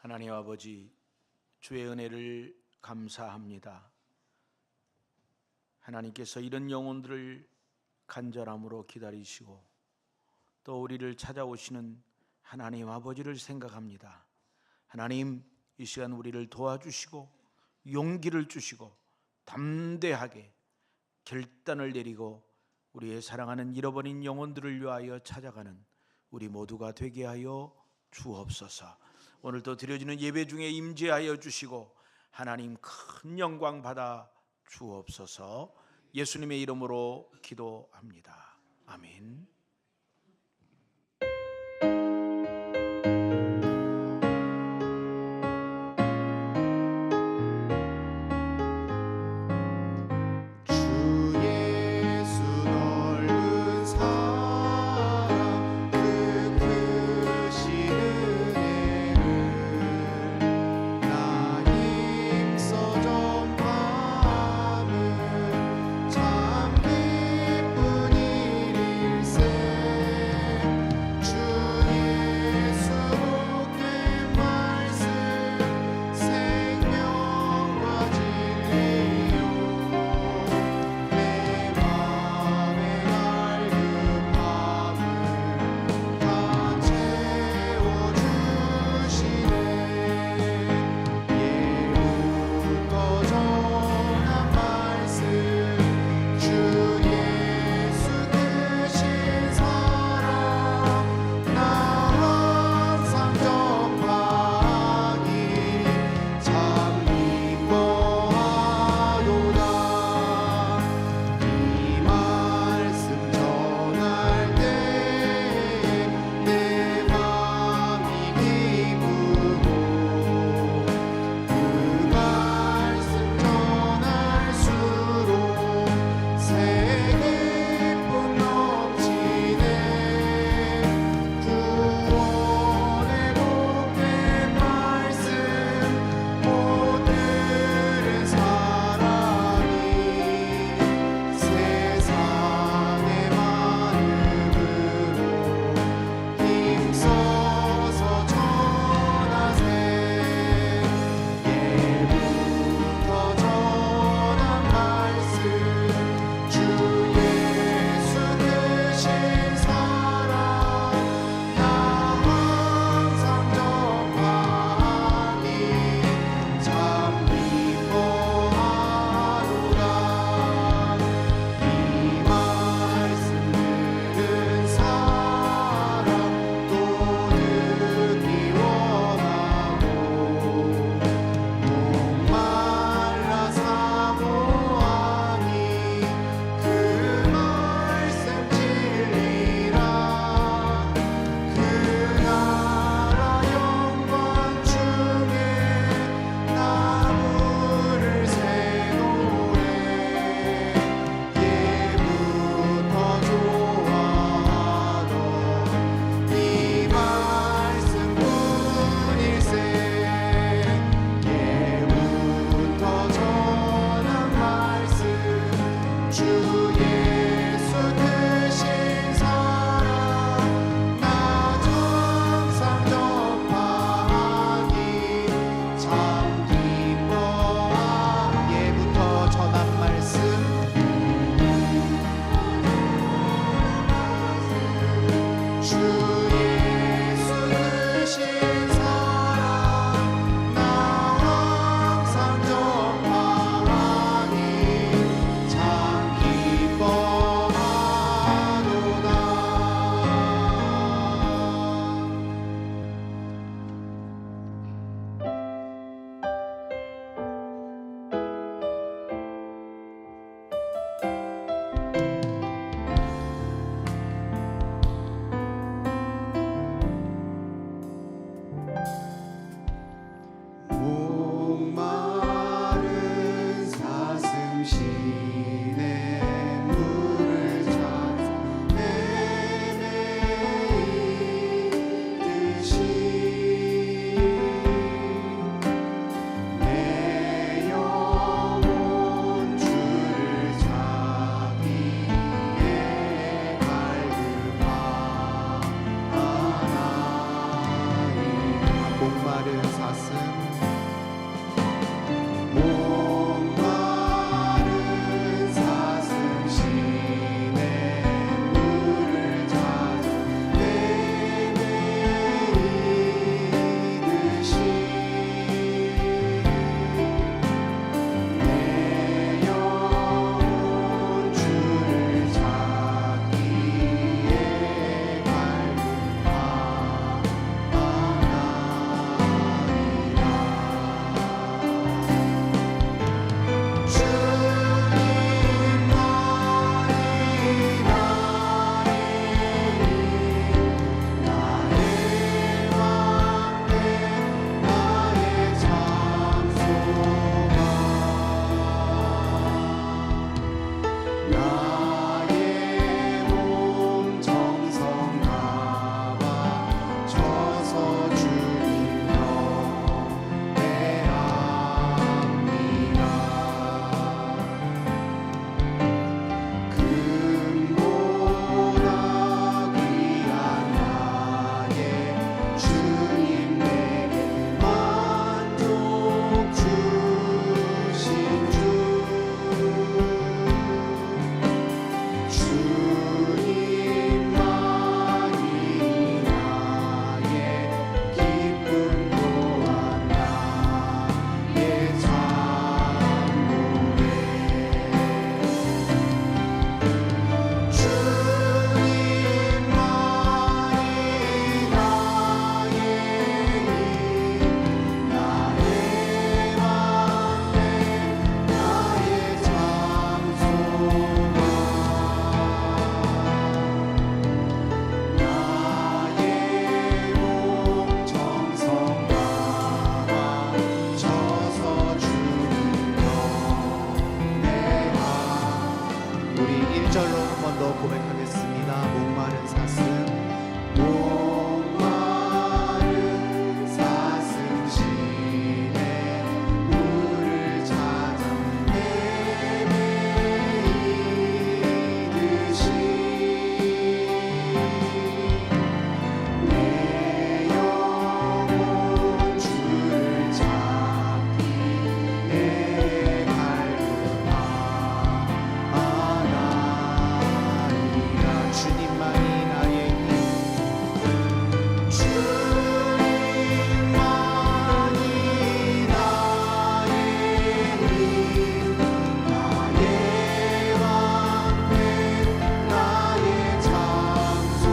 하나님 아버지, 주의 은혜를 감사합니다. 하나님께서 이런 영혼들을 간절함으로 기다리시고 또 우리를 찾아오시는 하나님 아버지를 생각합니다. 하나님, 이 시간 우리를 도와주시고 용기를 주시고 담대하게 결단을 내리고 우리의 사랑하는 잃어버린 영혼들을 위하여 찾아가는 우리 모두가 되게 하여 주옵소서. 오늘도 드려지는 예배 중에 임재하여 주시고 하나님 큰 영광 받아 주옵소서. 예수님의 이름으로 기도합니다. 아멘. 참 기쁜 일일세 번 더 고백하겠습니다. 목마른 사슴, 목마른 사슴 시내 물을 찾아 헤매이듯이 내 영혼 주를 찾기에 갈급하나이다. 주님만이 나의 힘, 주님만이 나의 힘, 나의 방패, 나의 장소만,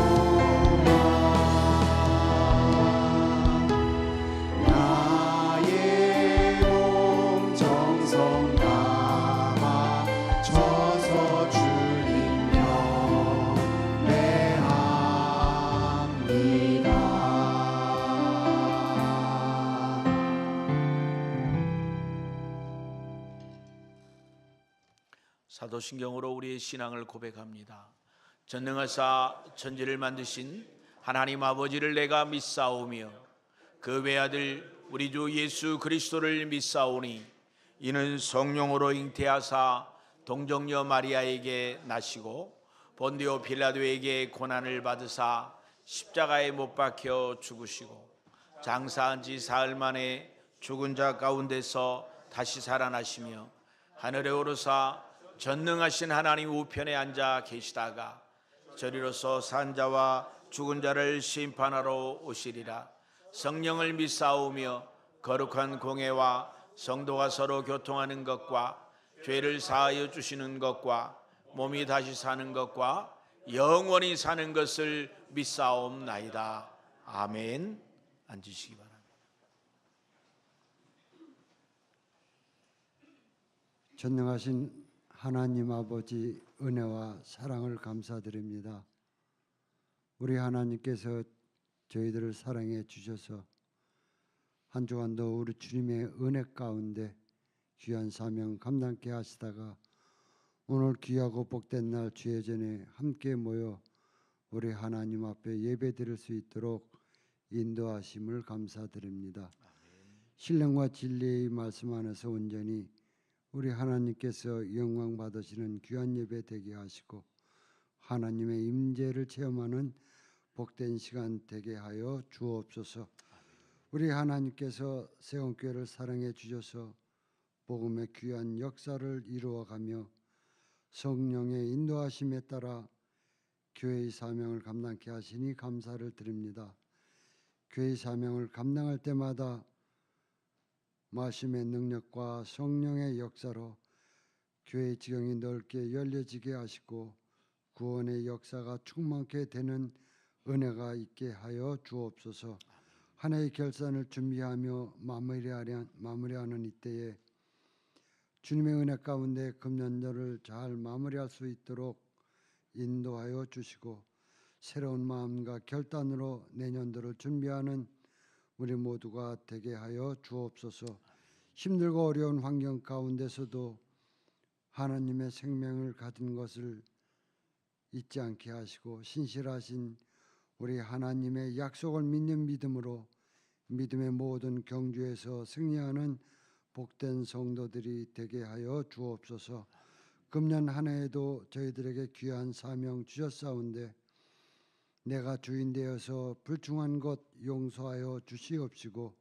나의 몸 정성 담아 쳐서 주님 사도신경으로 우리의 신앙을 고백합니다. 전능하사 천지를 만드신 하나님 아버지를 내가 믿사오며 그 외아들 우리 주 예수 그리스도를 믿사오니 이는 성령으로 잉태하사 동정녀 마리아에게 나시고 본디오 빌라도에게 고난을 받으사 십자가에 못 박혀 죽으시고 장사한 지 사흘 만에 죽은 자 가운데서 다시 살아나시며 하늘에 오르사 전능하신 하나님 우편에 앉아 계시다가 저리로서 산 자와 죽은 자를 심판하러 오시리라. 성령을 믿사오며 거룩한 공회와 성도가 서로 교통하는 것과 죄를 사하여 주시는 것과 몸이 다시 사는 것과 영원히 사는 것을 믿사옵나이다. 아멘. 앉으시기 바랍니다. 전능하신 하나님 아버지 은혜와 사랑을 감사드립니다. 우리 하나님께서 저희들을 사랑해 주셔서 한 주간도 우리 주님의 은혜 가운데 귀한 사명 감당케 하시다가 오늘 귀하고 복된 날 주의 전에 함께 모여 우리 하나님 앞에 예배드릴 수 있도록 인도하심을 감사드립니다. 신령과 진리의 말씀 안에서 온전히 우리 하나님께서 영광 받으시는 귀한 예배 되게 하시고 하나님의 임재를 체험하는 복된 시간 되게 하여 주옵소서. 우리 하나님께서 세원교회를 사랑해 주셔서 복음의 귀한 역사를 이루어가며 성령의 인도하심에 따라 교회의 사명을 감당케 하시니 감사를 드립니다. 교회의 사명을 감당할 때마다 말씀의 능력과 성령의 역사로 교회의 지경이 넓게 열려지게 하시고 구원의 역사가 충만케 되는 은혜가 있게 하여 주옵소서. 한 해의 결산을 준비하며 마무리하는 이때에 주님의 은혜 가운데 금년도를 잘 마무리할 수 있도록 인도하여 주시고 새로운 마음과 결단으로 내년도를 준비하는 우리 모두가 되게 하여 주옵소서. 힘들고 어려운 환경 가운데서도 하나님의 생명을 가진 것을 잊지 않게 하시고 신실하신 우리 하나님의 약속을 믿는 믿음으로 믿음의 모든 경주에서 승리하는 복된 성도들이 되게 하여 주옵소서. 금년 한 해에도 저희들에게 귀한 사명 주셨사온데 내가 주인 되어서 불충한 것 용서하여 주시옵시고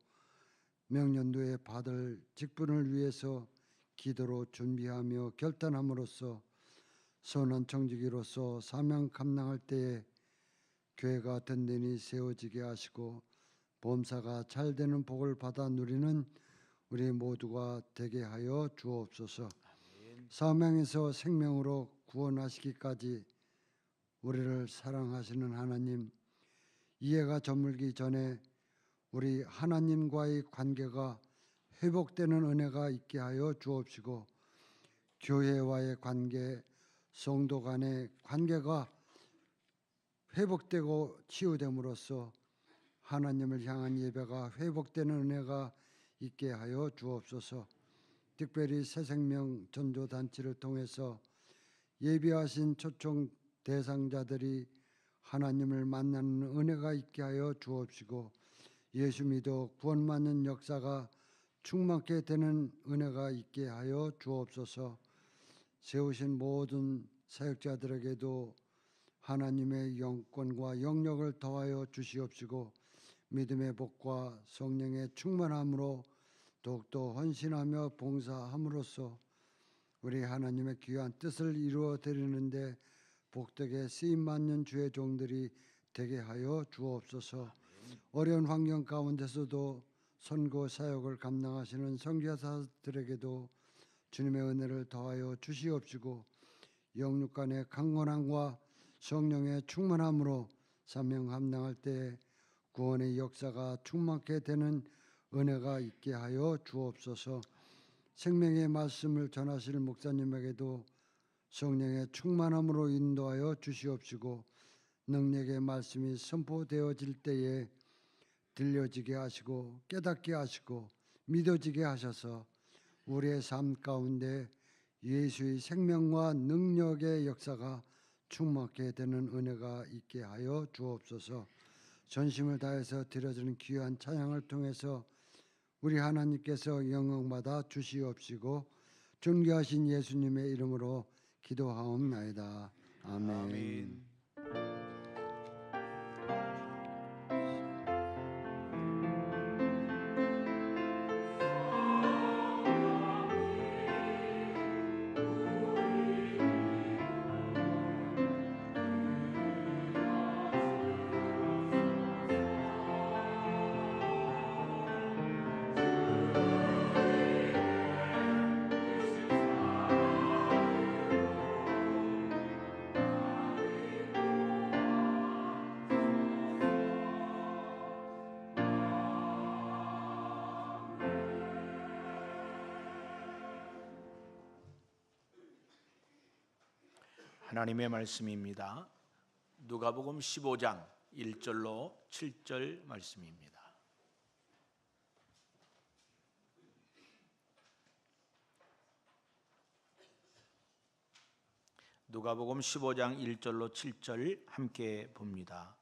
명년도에 받을 직분을 위해서 기도로 준비하며 결단함으로써 선한 청지기로서 사명 감당할 때에 교회가 든든히 세워지게 하시고 범사가 잘 되는 복을 받아 누리는 우리 모두가 되게 하여 주옵소서. 사명에서 생명으로 구원하시기까지 우리를 사랑하시는 하나님, 이해가 저물기 전에 우리 하나님과의 관계가 회복되는 은혜가 있게 하여 주옵시고 교회와의 관계, 성도 간의 관계가 회복되고 치유됨으로써 하나님을 향한 예배가 회복되는 은혜가 있게 하여 주옵소서. 특별히 새생명 전도단체를 통해서 예비하신 초청 대상자들이 하나님을 만나는 은혜가 있게 하여 주옵시고 예수 믿어 구원받는 역사가 충만케 되는 은혜가 있게 하여 주옵소서. 세우신 모든 사역자들에게도 하나님의 영권과 영력을 더하여 주시옵시고 믿음의 복과 성령의 충만함으로 더욱더 헌신하며 봉사함으로써 우리 하나님의 귀한 뜻을 이루어 드리는데 복되게 쓰임받는 주의 종들이 되게 하여 주옵소서. 어려운 환경 가운데서도 선고 사역을 감당하시는 선교사들에게도 주님의 은혜를 더하여 주시옵시고 영육 간의 강건함과 성령의 충만함으로 사명 감당할 때 구원의 역사가 충만케 되는 은혜가 있게 하여 주옵소서. 생명의 말씀을 전하실 목사님에게도 성령의 충만함으로 인도하여 주시옵시고 능력의 말씀이 선포되어질 때에 들려지게 하시고 깨닫게 하시고 믿어지게 하셔서 우리의 삶 가운데 예수의 생명과 능력의 역사가 충만케 되는 은혜가 있게 하여 주옵소서. 전심을 다해서 드려지는 귀한 찬양을 통해서 우리 하나님께서 영광받아 주시옵시고 존귀하신 예수님의 이름으로 기도하옵나이다. 아멘. 하나님의 말씀입니다. 누가복음 15장 1절로 7절 말씀입니다. 누가복음 15장 1절로 7절 함께 봅니다.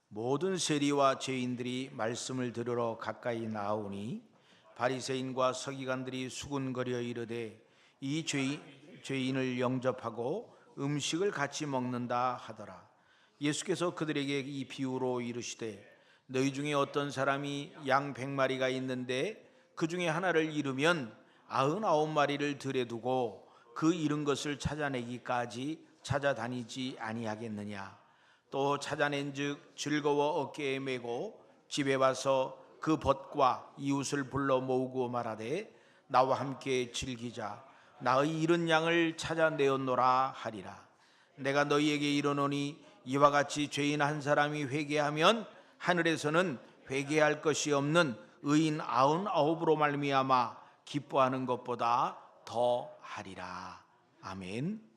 모든 세리와 죄인들이 말씀을 들으러 가까이 나오니 바리새인과 서기관들이 수군거려 이르되 이 죄인을 영접하고 음식을 같이 먹는다 하더라. 예수께서 그들에게 이 비유로 이르시되 너희 중에 어떤 사람이 양 100마리가 있는데 그 중에 하나를 잃으면 99마리를 들에 두고 그 잃은 것을 찾아내기까지 찾아다니지 아니하겠느냐. 또 찾아낸즉 즐거워 어깨에 메고 집에 와서 그 벗과 이웃을 불러 모으고 말하되 나와 함께 즐기자. 나의 잃은 양을 찾아내었노라 하리라. 내가 너희에게 이르노니 이와 같이 죄인 한 사람이 회개하면 하늘에서는 회개할 것이 없는 의인 99으로 말미암아 기뻐하는 것보다 더 하리라. 아멘.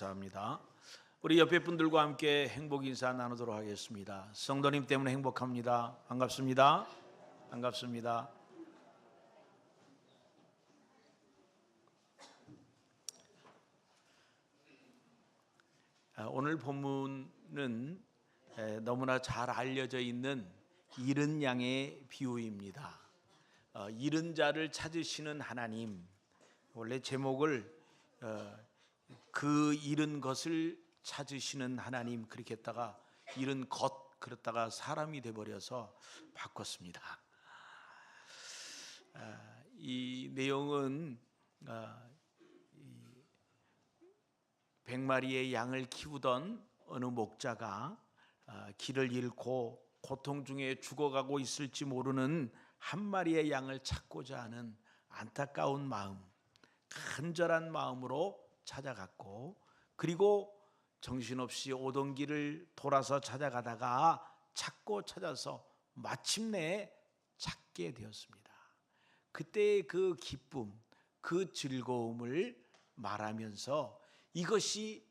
감사합니다. 우리 옆에 분들과 함께 행복 인사 나누도록 하겠습니다. 성도님 때문에 행복합니다. 반갑습니다. 반갑습니다. 오늘 본문은 너무나 잘 알려져 있는 잃은 양의 비유입니다. 잃은 자를 찾으시는 하나님. 원래 제목을 그 잃은 것을 찾으시는 하나님 그렇게 했다가 잃은 것 그랬다가 사람이 돼버려서 바꿨습니다. 이 내용은 100마리의 양을 키우던 어느 목자가 길을 잃고 고통 중에 죽어가고 있을지 모르는 한 마리의 양을 찾고자 하는 안타까운 마음, 간절한 마음으로 찾아갔고, 그리고 정신없이 오던 길을 돌아서 찾아가다가 찾고 찾아서 마침내 찾게 되었습니다. 그때의 그 기쁨, 그 즐거움을 말하면서 이것이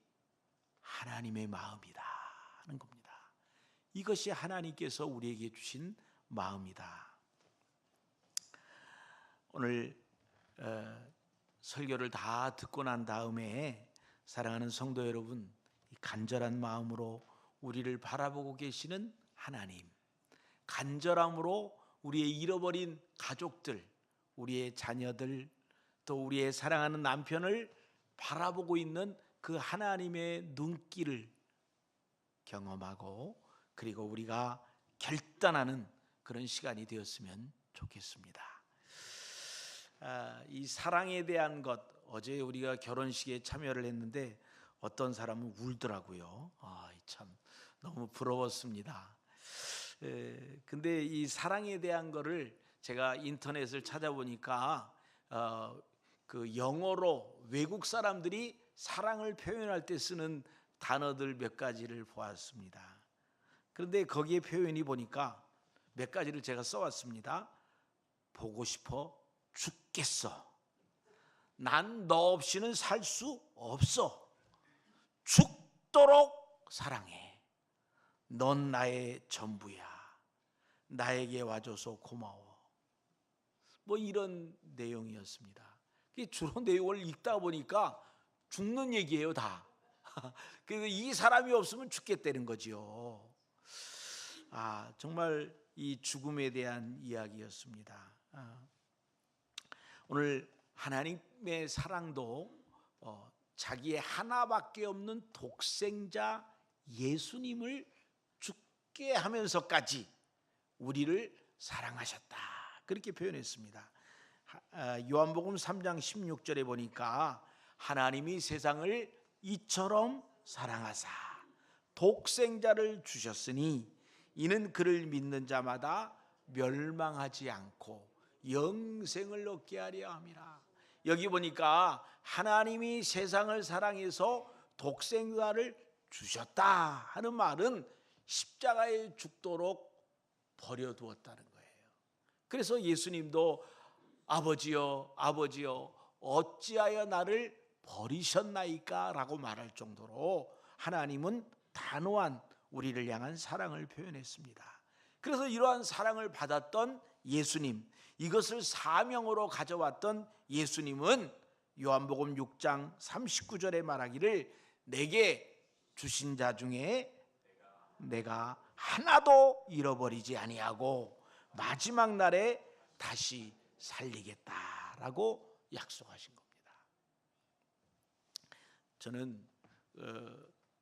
하나님의 마음이다 하는 겁니다. 이것이 하나님께서 우리에게 주신 마음이다. 오늘 설교를 다 듣고 난 다음에 사랑하는 성도 여러분, 간절한 마음으로 우리를 바라보고 계시는 하나님, 간절함으로 우리의 잃어버린 가족들, 우리의 자녀들, 또 우리의 사랑하는 남편을 바라보고 있는 그 하나님의 눈길을 경험하고, 그리고 우리가 결단하는 그런 시간이 되었으면 좋겠습니다. 이 사랑에 대한 것, 어제 우리가 결혼식에 참여를 했는데 어떤 사람은 울더라고요. 참 너무 부러웠습니다. 근데 이 사랑에 대한 거를 제가 인터넷을 찾아보니까 그 영어로 외국 사람들이 사랑을 표현할 때 쓰는 단어들 몇 가지를 보았습니다. 그런데 거기에 표현이 보니까 몇 가지를 제가 써왔습니다. 보고 싶어 죽겠어. 난 너 없이는 살 수 없어. 죽도록 사랑해. 넌 나의 전부야. 나에게 와줘서 고마워. 뭐 이런 내용이었습니다. 주로 내용을 읽다 보니까 죽는 얘기예요, 다. 그래서 이 사람이 없으면 죽겠다는 거지요. 정말 이 죽음에 대한 이야기였습니다. 오늘 하나님의 사랑도 자기의 하나밖에 없는 독생자 예수님을 죽게 하면서까지 우리를 사랑하셨다, 그렇게 표현했습니다. 요한복음 3장 16절에 보니까 하나님이 세상을 이처럼 사랑하사 독생자를 주셨으니 이는 그를 믿는 자마다 멸망하지 않고 영생을 얻게 하려 함이라. 여기 보니까 하나님이 세상을 사랑해서 독생자를 주셨다 하는 말은 십자가에 죽도록 버려두었다는 거예요. 그래서 예수님도 아버지여 아버지여 어찌하여 나를 버리셨나이까 라고 말할 정도로 하나님은 단호한 우리를 향한 사랑을 표현했습니다. 그래서 이러한 사랑을 받았던 예수님, 이것을 사명으로 가져왔던 예수님은 요한복음 6장 39절에 말하기를 내게 주신 자 중에 내가 하나도 잃어버리지 아니하고 마지막 날에 다시 살리겠다라고 약속하신 겁니다. 저는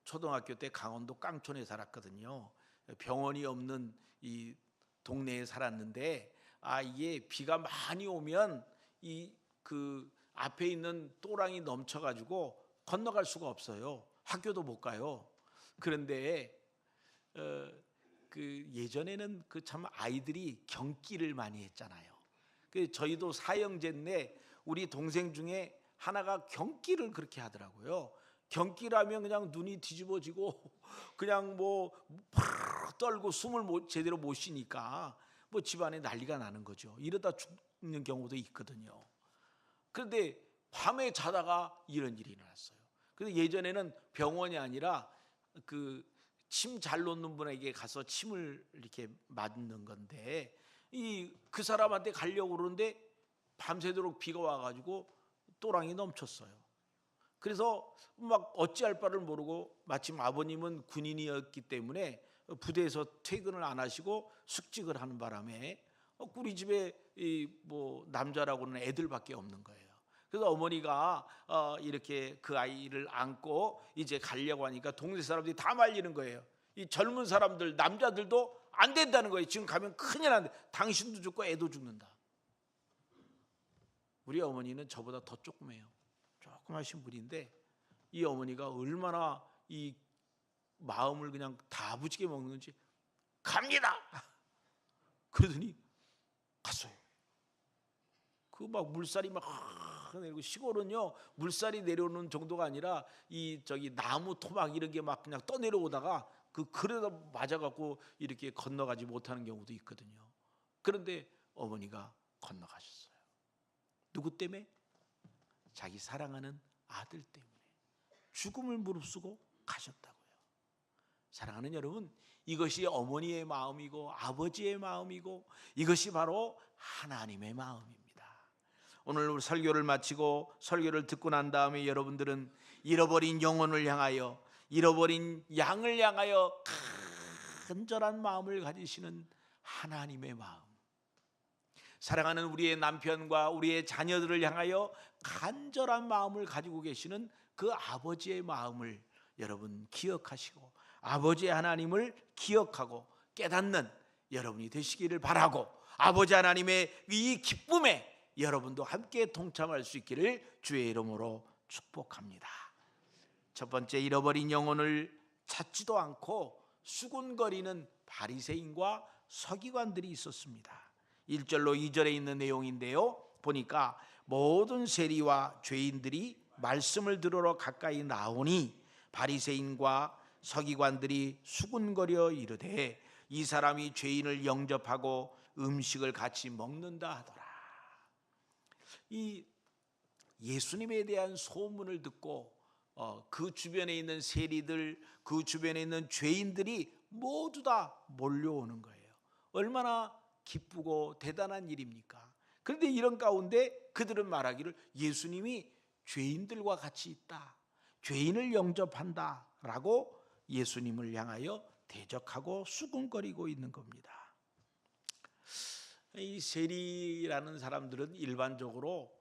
초등학교 때 강원도 깡촌에 살았거든요. 병원이 없는 이 동네에 살았는데 이게 비가 많이 오면 그 앞에 있는 또랑이 넘쳐가지고 건너갈 수가 없어요. 학교도 못 가요. 그런데 그 예전에는 그 참 아이들이 경기를 많이 했잖아요. 그 저희도 사형제인데 우리 동생 중에 하나가 경기를 그렇게 하더라고요. 경기라면 그냥 눈이 뒤집어지고 그냥 뭐 떨고 숨을 제대로 못 쉬니까 뭐 집안에 난리가 나는 거죠. 이러다 죽는 경우도 있거든요. 그런데 밤에 자다가 이런 일이 일어났어요. 그래서 예전에는 병원이 아니라 그 침 잘 놓는 분에게 가서 침을 이렇게 맞는 건데, 그 사람한테 가려고 그러는데 밤새도록 비가 와가지고 또랑이 넘쳤어요. 그래서 막 어찌할 바를 모르고, 마침 아버님은 군인이었기 때문에 부대에서 퇴근을 안 하시고 숙직을 하는 바람에 우리 집에 뭐 남자라고는 애들밖에 없는 거예요. 그래서 어머니가 이렇게 그 아이를 안고 이제 가려고 하니까 동네 사람들이 다 말리는 거예요. 이 젊은 사람들, 남자들도 안 된다는 거예요. 지금 가면 큰일 난다. 당신도 죽고 애도 죽는다. 우리 어머니는 저보다 더 조그매요. 조그마신 분인데 이 어머니가 얼마나 이 마음을 그냥 다부지게 먹는지, 갑니다. 그러더니 갔어요. 그 막 물살이 막 내리고, 시골은요 물살이 내려오는 정도가 아니라 저기 나무 토막 이런 게 막 그냥 떠내려오다가 그 그래다 맞아갖고 이렇게 건너가지 못하는 경우도 있거든요. 그런데 어머니가 건너가셨어요. 누구 때문에? 자기 사랑하는 아들 때문에 죽음을 무릅쓰고 가셨다고요. 사랑하는 여러분, 이것이 어머니의 마음이고 아버지의 마음이고 이것이 바로 하나님의 마음입니다. 오늘 우리 설교를 마치고 설교를 듣고 난 다음에 여러분들은 잃어버린 영혼을 향하여, 잃어버린 양을 향하여 간절한 마음을 가지시는 하나님의 마음, 사랑하는 우리의 남편과 우리의 자녀들을 향하여 간절한 마음을 가지고 계시는 그 아버지의 마음을 여러분 기억하시고 아버지 하나님을 기억하고 깨닫는 여러분이 되시기를 바라고, 아버지 하나님의 이 기쁨에 여러분도 함께 동참할 수 있기를 주의 이름으로 축복합니다. 첫 번째, 잃어버린 영혼을 찾지도 않고 수군거리는 바리새인과 서기관들이 있었습니다. 1절로 2절에 있는 내용인데요, 보니까 모든 세리와 죄인들이 말씀을 들으러 가까이 나오니 바리새인과 서기관들이 수군거려 이르되 이 사람이 죄인을 영접하고 음식을 같이 먹는다 하더라. 이 예수님에 대한 소문을 듣고 그 주변에 있는 세리들, 그 주변에 있는 죄인들이 모두 다 몰려오는 거예요. 얼마나 기쁘고 대단한 일입니까? 그런데 이런 가운데 그들은 말하기를 예수님이 죄인들과 같이 있다, 죄인을 영접한다 라고 예수님을 향하여 대적하고 수군거리고 있는 겁니다. 이 세리라는 사람들은 일반적으로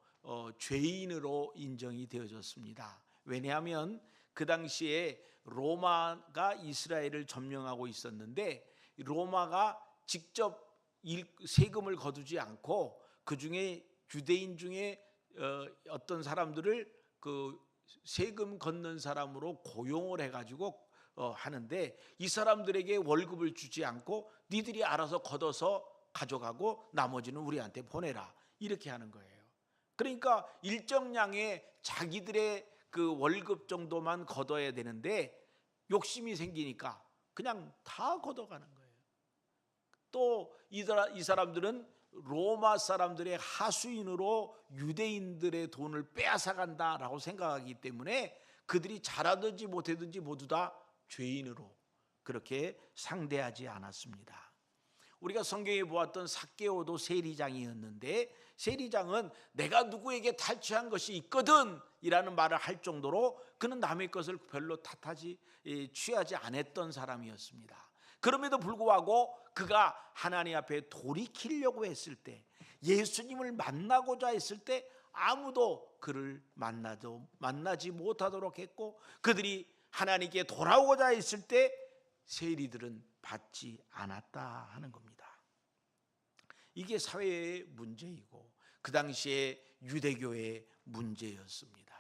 죄인으로 인정이 되어졌습니다. 왜냐하면 그 당시에 로마가 이스라엘을 점령하고 있었는데 로마가 직접 세금을 거두지 않고 그 중에 유대인 중에 어떤 사람들을 그 세금 걷는 사람으로 고용을 해가지고 하는데, 이 사람들에게 월급을 주지 않고 니들이 알아서 걷어서 가져가고 나머지는 우리한테 보내라, 이렇게 하는 거예요. 그러니까 일정량의 자기들의 그 월급 정도만 걷어야 되는데 욕심이 생기니까 그냥 다 걷어가는 거예요. 또 이 사람들은 로마 사람들의 하수인으로 유대인들의 돈을 빼앗아간다라고 생각하기 때문에 그들이 잘하든지 못하든지 모두 다 죄인으로 그렇게 상대하지 않았습니다. 우리가 성경에 보았던 삭개오도 세리장이었는데, 세리장은 내가 누구에게 탈취한 것이 있거든 이라는 말을 할 정도로 그는 남의 것을 별로 취하지 않았던 사람이었습니다. 그럼에도 불구하고 그가 하나님 앞에 돌이키려고 했을 때, 예수님을 만나고자 했을 때 아무도 그를 만나지 못하도록 했고, 그들이 하나님께 돌아오고자 했을 때 세리들은 받지 않았다 하는 겁니다. 이게 사회의 문제이고 그 당시에 유대교의 문제였습니다.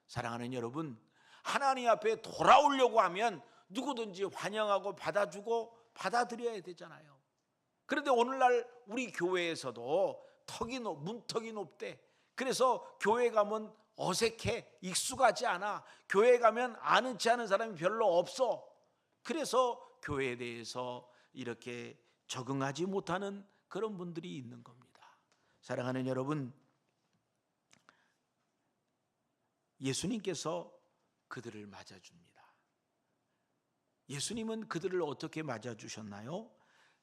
사랑하는 여러분, 하나님 앞에 돌아오려고 하면 누구든지 환영하고 받아주고 받아들여야 되잖아요. 그런데 오늘날 우리 교회에서도 문턱이 높대. 그래서 교회 가면 어색해, 익숙하지 않아, 교회 가면 아는 체 않은 사람이 별로 없어. 그래서 교회에 대해서 이렇게 적응하지 못하는 그런 분들이 있는 겁니다. 사랑하는 여러분, 예수님께서 그들을 맞아줍니다. 예수님은 그들을 어떻게 맞아주셨나요?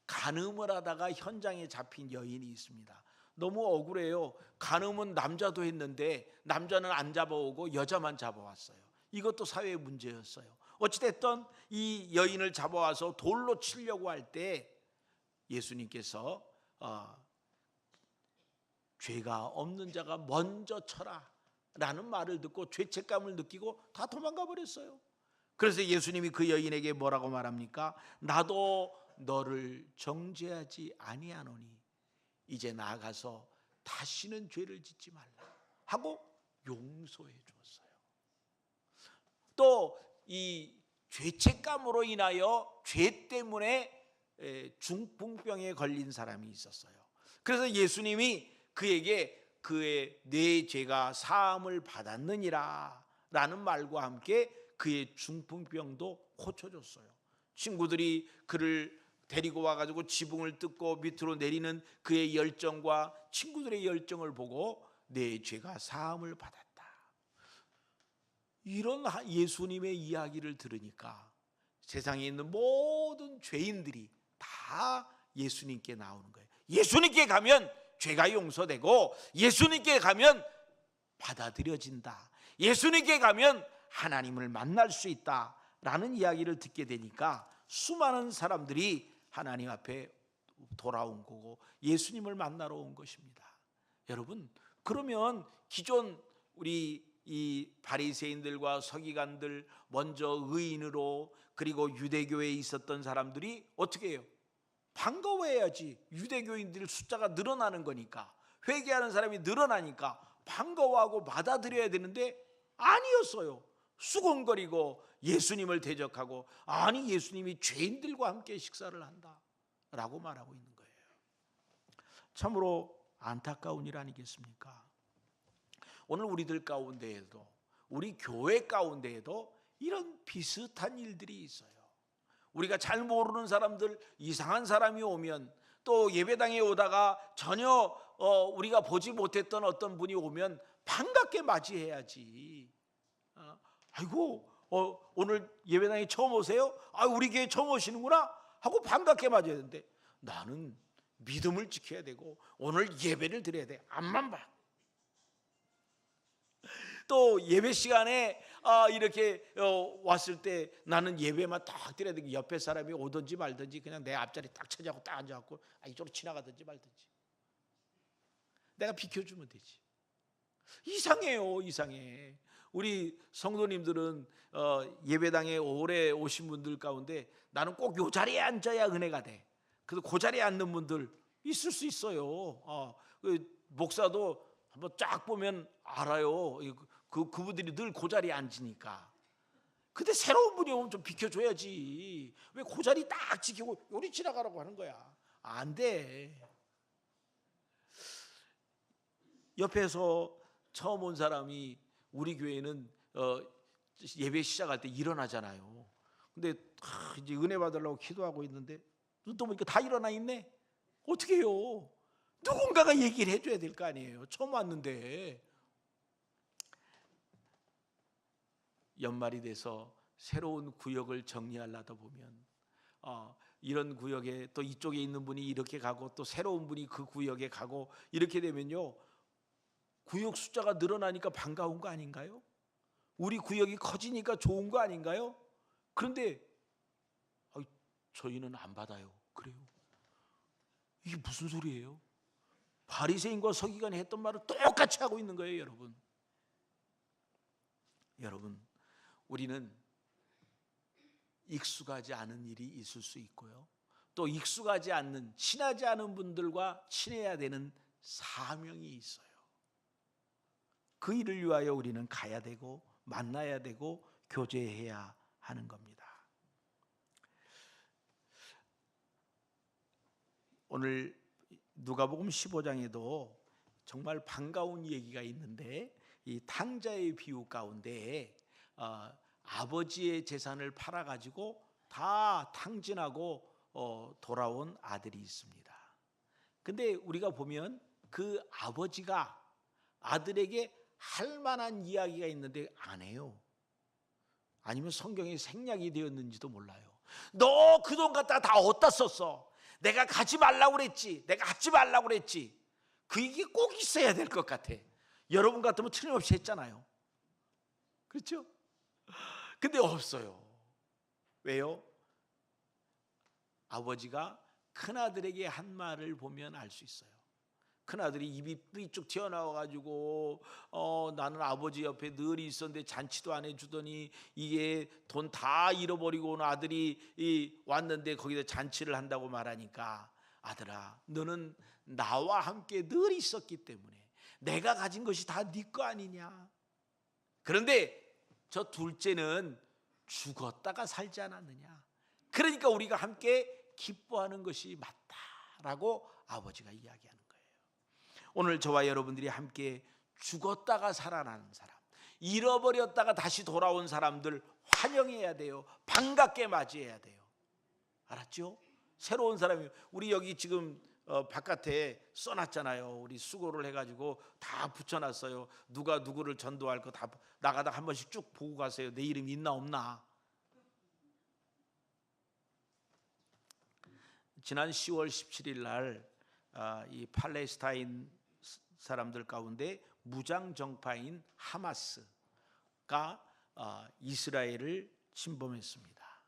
간음을 하다가 현장에 잡힌 여인이 있습니다. 너무 억울해요. 간음은 남자도 했는데 남자는 안 잡아오고 여자만 잡아왔어요. 이것도 사회의 문제였어요. 어찌됐든 이 여인을 잡아와서 돌로 치려고 할 때 예수님께서 죄가 없는 자가 먼저 쳐라 라는 말을 듣고 죄책감을 느끼고 다 도망가 버렸어요. 그래서 예수님이 그 여인에게 뭐라고 말합니까? 나도 너를 정죄하지 아니하노니 이제 나아가서 다시는 죄를 짓지 말라 하고 용서해 주었어요. 또 이 죄책감으로 인하여 죄 때문에 중풍병에 걸린 사람이 있었어요. 그래서 예수님이 그에게 그의 내 죄가 사함을 받았느니라 라는 말과 함께 그의 중풍병도 고쳐줬어요. 친구들이 그를 데리고 와가지고 지붕을 뜯고 밑으로 내리는 그의 열정과 친구들의 열정을 보고 내 죄가 사함을 받았다. 이런 예수님의 이야기를 들으니까 세상에 있는 모든 죄인들이 다 예수님께 나오는 거예요. 예수님께 가면 죄가 용서되고 예수님께 가면 받아들여진다. 예수님께 가면 하나님을 만날 수 있다라는 이야기를 듣게 되니까 수많은 사람들이 하나님 앞에 돌아온 거고 예수님을 만나러 온 것입니다. 여러분, 그러면 기존 우리 이 바리새인들과 서기관들, 먼저 의인으로 그리고 유대교에 있었던 사람들이 어떻게 해요? 반가워해야지. 유대교인들 숫자가 늘어나는 거니까, 회개하는 사람이 늘어나니까 반가워하고 받아들여야 되는데 아니었어요. 수군거리고 예수님을 대적하고, 아니 예수님이 죄인들과 함께 식사를 한다 라고 말하고 있는 거예요. 참으로 안타까운 일 아니겠습니까? 오늘 우리들 가운데에도, 우리 교회 가운데에도 이런 비슷한 일들이 있어요. 우리가 잘 모르는 사람들, 이상한 사람이 오면, 또 예배당에 오다가 전혀 우리가 보지 못했던 어떤 분이 오면 반갑게 맞이해야지. 아이고 오늘 예배당에 처음 오세요? 아, 우리 교회 처음 오시는구나 하고 반갑게 맞아야 되는데, 나는 믿음을 지켜야 되고 오늘 예배를 드려야 돼. 앞만 봐. 또 예배 시간에 이렇게 왔을 때 나는 예배만 딱 드려야 되고, 옆에 사람이 오든지 말든지 그냥 내 앞자리 딱 차지하고 딱 앉아갖고 이쪽으로 지나가든지 말든지 내가 비켜주면 되지. 이상해요, 이상해. 우리 성도님들은 예배당에 오래 오신 분들 가운데 나는 꼭 요 자리에 앉아야 은혜가 돼. 그래서 그 자리에 앉는 분들 있을 수 있어요. 목사도 한번 쫙 보면 알아요. 그분들이 늘 그 자리에 앉으니까. 근데 새로운 분이 오면 좀 비켜줘야지. 왜 그 자리 딱 지키고 요리 지나가라고 하는 거야? 안 돼. 옆에서 처음 온 사람이, 우리 교회는 예배 시작할 때 일어나잖아요. 근데 이제 은혜 받으려고 기도하고 있는데 눈 떠보니까 다 일어나 있네. 어떻게 해요? 누군가가 얘기를 해줘야 될 거 아니에요. 처음 왔는데. 연말이 돼서 새로운 구역을 정리하려다 보면 이런 구역에 또 이쪽에 있는 분이 이렇게 가고 또 새로운 분이 그 구역에 가고, 이렇게 되면요 구역 숫자가 늘어나니까 반가운 거 아닌가요? 우리 구역이 커지니까 좋은 거 아닌가요? 그런데 저희는 안 받아요. 그래요? 이게 무슨 소리예요? 바리새인과 서기관이 했던 말을 똑같이 하고 있는 거예요, 여러분. 여러분, 우리는 익숙하지 않은 일이 있을 수 있고요, 또 익숙하지 않는, 친하지 않은 분들과 친해야 되는 사명이 있어요. 그 일을 위하여 우리는 가야 되고 만나야 되고 교제해야 하는 겁니다. 오늘 누가복음 15장에도 정말 반가운 얘기가 있는데, 이 탕자의 비유 가운데 아버지의 재산을 팔아가지고 다 탕진하고 돌아온 아들이 있습니다. 근데 우리가 보면 그 아버지가 아들에게 할 만한 이야기가 있는데 안 해요. 아니면 성경에 생략이 되었는지도 몰라요. 너 그 돈 갖다가 다 어디다 썼어? 내가 가지 말라고 그랬지. 내가 하지 말라고 그랬지. 그 얘기 꼭 있어야 될 것 같아. 여러분 같으면 틀림없이 했잖아요. 그렇죠? 근데 없어요. 왜요? 아버지가 큰아들에게 한 말을 보면 알 수 있어요. 큰아들이 입이 삐쭉 튀어나와가지고 나는 아버지 옆에 늘 있었는데 잔치도 안 해주더니 이게 돈 다 잃어버리고 온 아들이 왔는데 거기다 잔치를 한다고 말하니까, 아들아, 너는 나와 함께 늘 있었기 때문에 내가 가진 것이 다 네 거 아니냐. 그런데 저 둘째는 죽었다가 살지 않았느냐. 그러니까 우리가 함께 기뻐하는 것이 맞다라고 아버지가 이야기하는 거예요. 오늘 저와 여러분들이 함께 죽었다가 살아나는 사람, 잃어버렸다가 다시 돌아온 사람들 환영해야 돼요. 반갑게 맞이해야 돼요. 알았죠? 새로운 사람이, 우리 여기 지금 바깥에 써놨잖아요. 우리 수고를 해가지고 다 붙여놨어요. 누가 누구를 전도할 거 다 나가다 한 번씩 쭉 보고 가세요. 내 이름이 있나 없나. 지난 10월 17일 날 이 팔레스타인 사람들 가운데 무장 정파인 하마스가 이스라엘을 침범했습니다.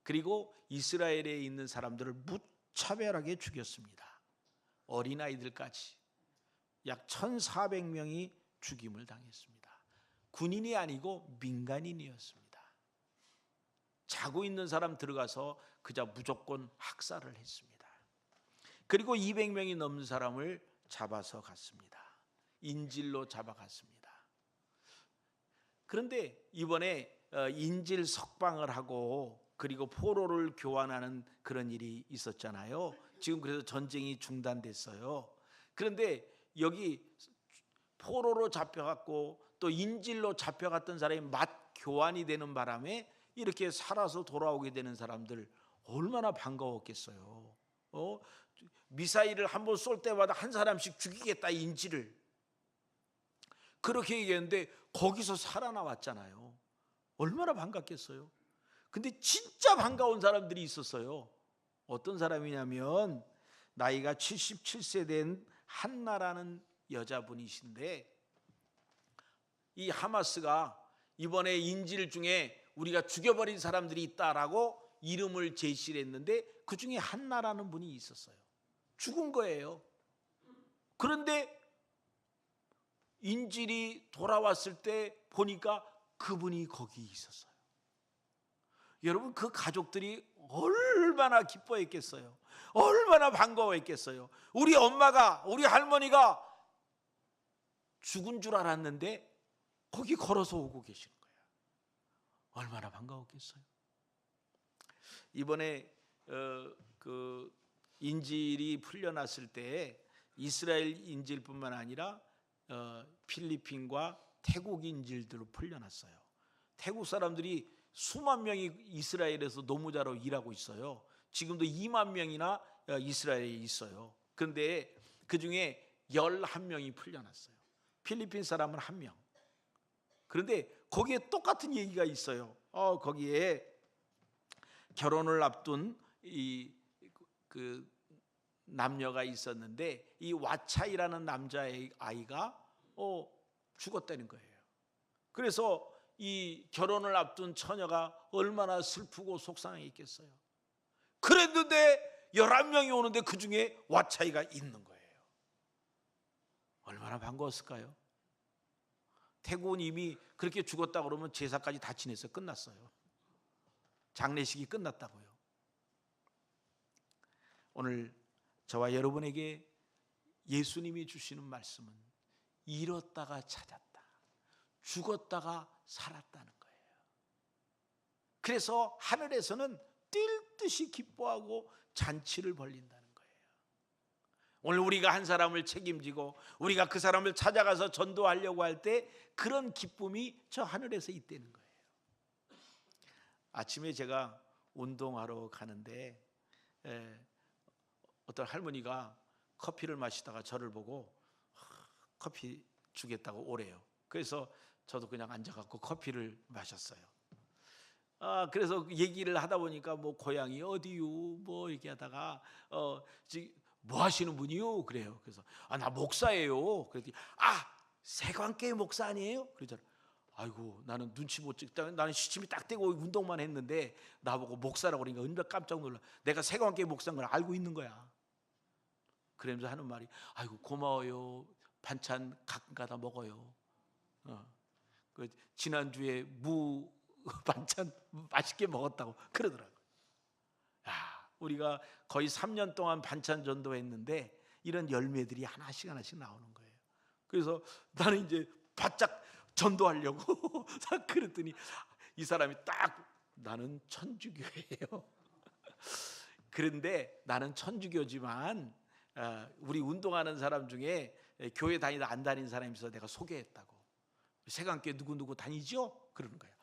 그리고 이스라엘에 있는 사람들을 무차별하게 죽였습니다. 어린아이들까지 약 1,400명이 죽임을 당했습니다. 군인이 아니고 민간인이었습니다. 자고 있는 사람 들어가서 그저 무조건 학살을 했습니다. 그리고 200명이 넘는 사람을 잡아서 갔습니다. 인질로 잡아갔습니다. 그런데 이번에 인질 석방을 하고 그리고 포로를 교환하는 그런 일이 있었잖아요. 지금 그래서 전쟁이 중단됐어요. 그런데 여기 포로로 잡혀갔고 또 인질로 잡혀갔던 사람이 맞 교환이 되는 바람에 이렇게 살아서 돌아오게 되는 사람들 얼마나 반가웠겠어요. 미사일을 한번 쏠 때마다 한 사람씩 죽이겠다, 인질을. 그렇게 얘기했는데 거기서 살아나왔잖아요. 얼마나 반갑겠어요. 근데 진짜 반가운 사람들이 있었어요. 어떤 사람이냐면 나이가 77세 된 한나라는 여자분이신데, 이 하마스가 이번에 인질 중에 우리가 죽여버린 사람들이 있다라고 이름을 제시를 했는데 그 중에 한나라는 분이 있었어요. 죽은 거예요. 그런데 인질이 돌아왔을 때 보니까 그분이 거기 있었어요. 여러분, 그 가족들이 얼마나 기뻐했겠어요. 얼마나 반가워했겠어요. 우리 엄마가, 우리 할머니가 죽은 줄 알았는데 거기 걸어서 오고 계시는 거예요. 얼마나 반가웠겠어요. 이번에 그 인질이 풀려났을 때 이스라엘 인질뿐만 아니라 필리핀과 태국 인질들로 풀려났어요. 태국 사람들이 수만 명이 이스라엘에서 노무자로 일하고 있어요. 지금도 2만 명이나 이스라엘에 있어요. 그런데 그중에 11명이 풀려났어요. 필리핀 사람은 1명. 그런데 거기에 똑같은 얘기가 있어요. 거기에 결혼을 앞둔 그 남녀가 있었는데 이 와차이라는 남자의 아이가 죽었다는 거예요. 그래서 이 결혼을 앞둔 처녀가 얼마나 슬프고 속상했겠어요. 그랬는데 11명이 오는데 그 중에 와차이가 있는 거예요. 얼마나 반가웠을까요? 태국은 이미 그렇게 죽었다 그러면 제사까지 다 지냈어요. 끝났어요. 장례식이 끝났다고요. 오늘 저와 여러분에게 예수님이 주시는 말씀은 잃었다가 찾았다, 죽었다가 살았다는 거예요. 그래서 하늘에서는 뛸 듯이 기뻐하고 잔치를 벌린다는 거예요. 오늘 우리가 한 사람을 책임지고 우리가 그 사람을 찾아가서 전도하려고 할 때 그런 기쁨이 저 하늘에서 있다는 거예요. 아침에 제가 운동하러 가는데 어떤 할머니가 커피를 마시다가 저를 보고 커피 주겠다고 오래요. 그래서 저도 그냥 앉아갖고 커피를 마셨어요. 그래서 얘기를 하다 보니까 뭐 고향이 어디요? 뭐 이렇게 하다가 지금 뭐 하시는 분이요? 그래요. 그래서 나 목사예요. 그랬더니 세관교회 목사 아니에요? 그러잖아. 아이고, 나는 눈치 못 찍다. 나는 시침이 딱 되고 운동만 했는데 나보고 목사라고 그러니까 얼마나 깜짝 놀라. 내가 세관교회 목사인 걸 알고 있는 거야. 그러면서 하는 말이, 아이고 고마워요. 반찬 가끔가다 먹어요. 그 지난주에 무 반찬 맛있게 먹었다고 그러더라고. 우리가 거의 3년 동안 반찬 전도했는데 이런 열매들이 하나씩 나오는 거예요. 그래서 나는 이제 바짝 전도하려고 그랬더니 이 사람이 딱, 나는 천주교예요. 그런데 나는 천주교지만 우리 운동하는 사람 중에 교회 다니다 안 다니는 사람이 있어서 내가 소개했다고. 세관교회 누구 다니죠? 그러는 거예요.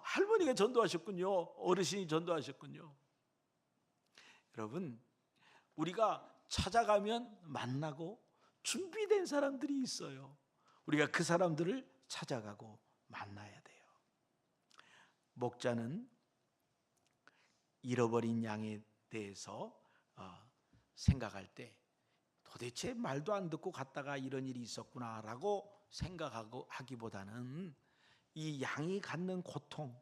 할머니가 전도하셨군요. 어르신이 전도하셨군요. 여러분, 우리가 찾아가면 만나고 준비된 사람들이 있어요. 우리가 그 사람들을 찾아가고 만나야 돼요. 목자는 잃어버린 양에 대해서 생각할 때 도대체 말도 안 듣고 갔다가 이런 일이 있었구나라고 생각하고 하기보다는 이 양이 갖는 고통,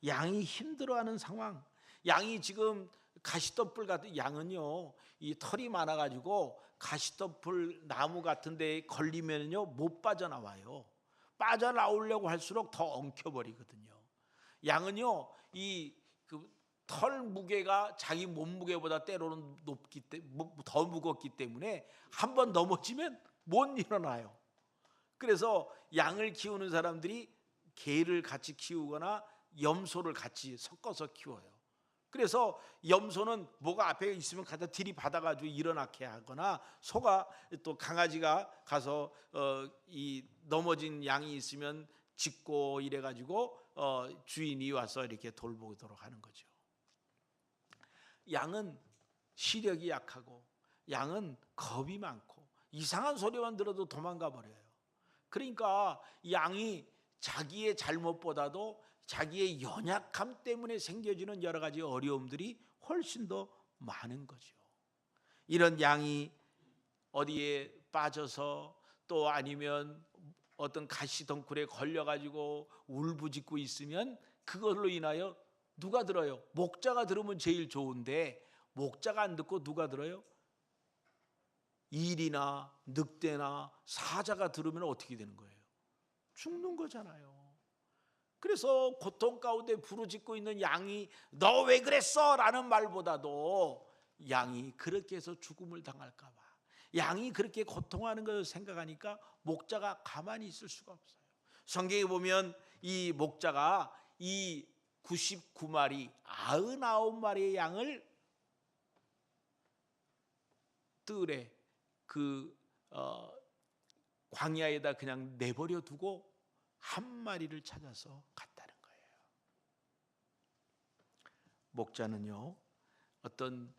양이 힘들어하는 상황, 양이 지금 가시덤불 같은, 양은요 이 털이 많아가지고 가시덤불 나무 같은 데에 걸리면요 못 빠져나와요. 빠져나오려고 할수록 더 엉켜버리거든요. 양은요 이 털 무게가 자기 몸무게보다 때로는 더 무겁기 때문에 한번 넘어지면 못 일어나요. 그래서 양을 키우는 사람들이 개를 같이 키우거나 염소를 같이 섞어서 키워요. 그래서 염소는 뭐가 앞에 있으면 갖다 들이받아가지고 일어나게 하거나, 소가 또 강아지가 가서 이 넘어진 양이 있으면 짖고 이래가지고 주인이 와서 이렇게 돌보도록 하는 거죠. 양은 시력이 약하고 양은 겁이 많고 이상한 소리만 들어도 도망가 버려요. 그러니까 양이 자기의 잘못보다도 자기의 연약함 때문에 생겨지는 여러 가지 어려움들이 훨씬 더 많은 거죠. 이런 양이 어디에 빠져서 또 아니면 어떤 가시덩굴에 걸려가지고 울부짖고 있으면 그걸로 인하여 누가 들어요? 목자가 들으면 제일 좋은데 목자가 안 듣고 누가 들어요? 일이나 늑대나 사자가 들으면 어떻게 되는 거예요? 죽는 거잖아요. 그래서 고통 가운데 부르짖고 있는 양이 너 왜 그랬어? 라는 말보다도 양이 그렇게 해서 죽음을 당할까 봐, 양이 그렇게 고통하는 것을 생각하니까 목자가 가만히 있을 수가 없어요. 성경에 보면 이 목자가 이 99마리 99마리의 양을 뜰에 광야에다 그냥 내버려 두고 한 마리를 찾아서 갔다는 거예요. 목자는요 어떤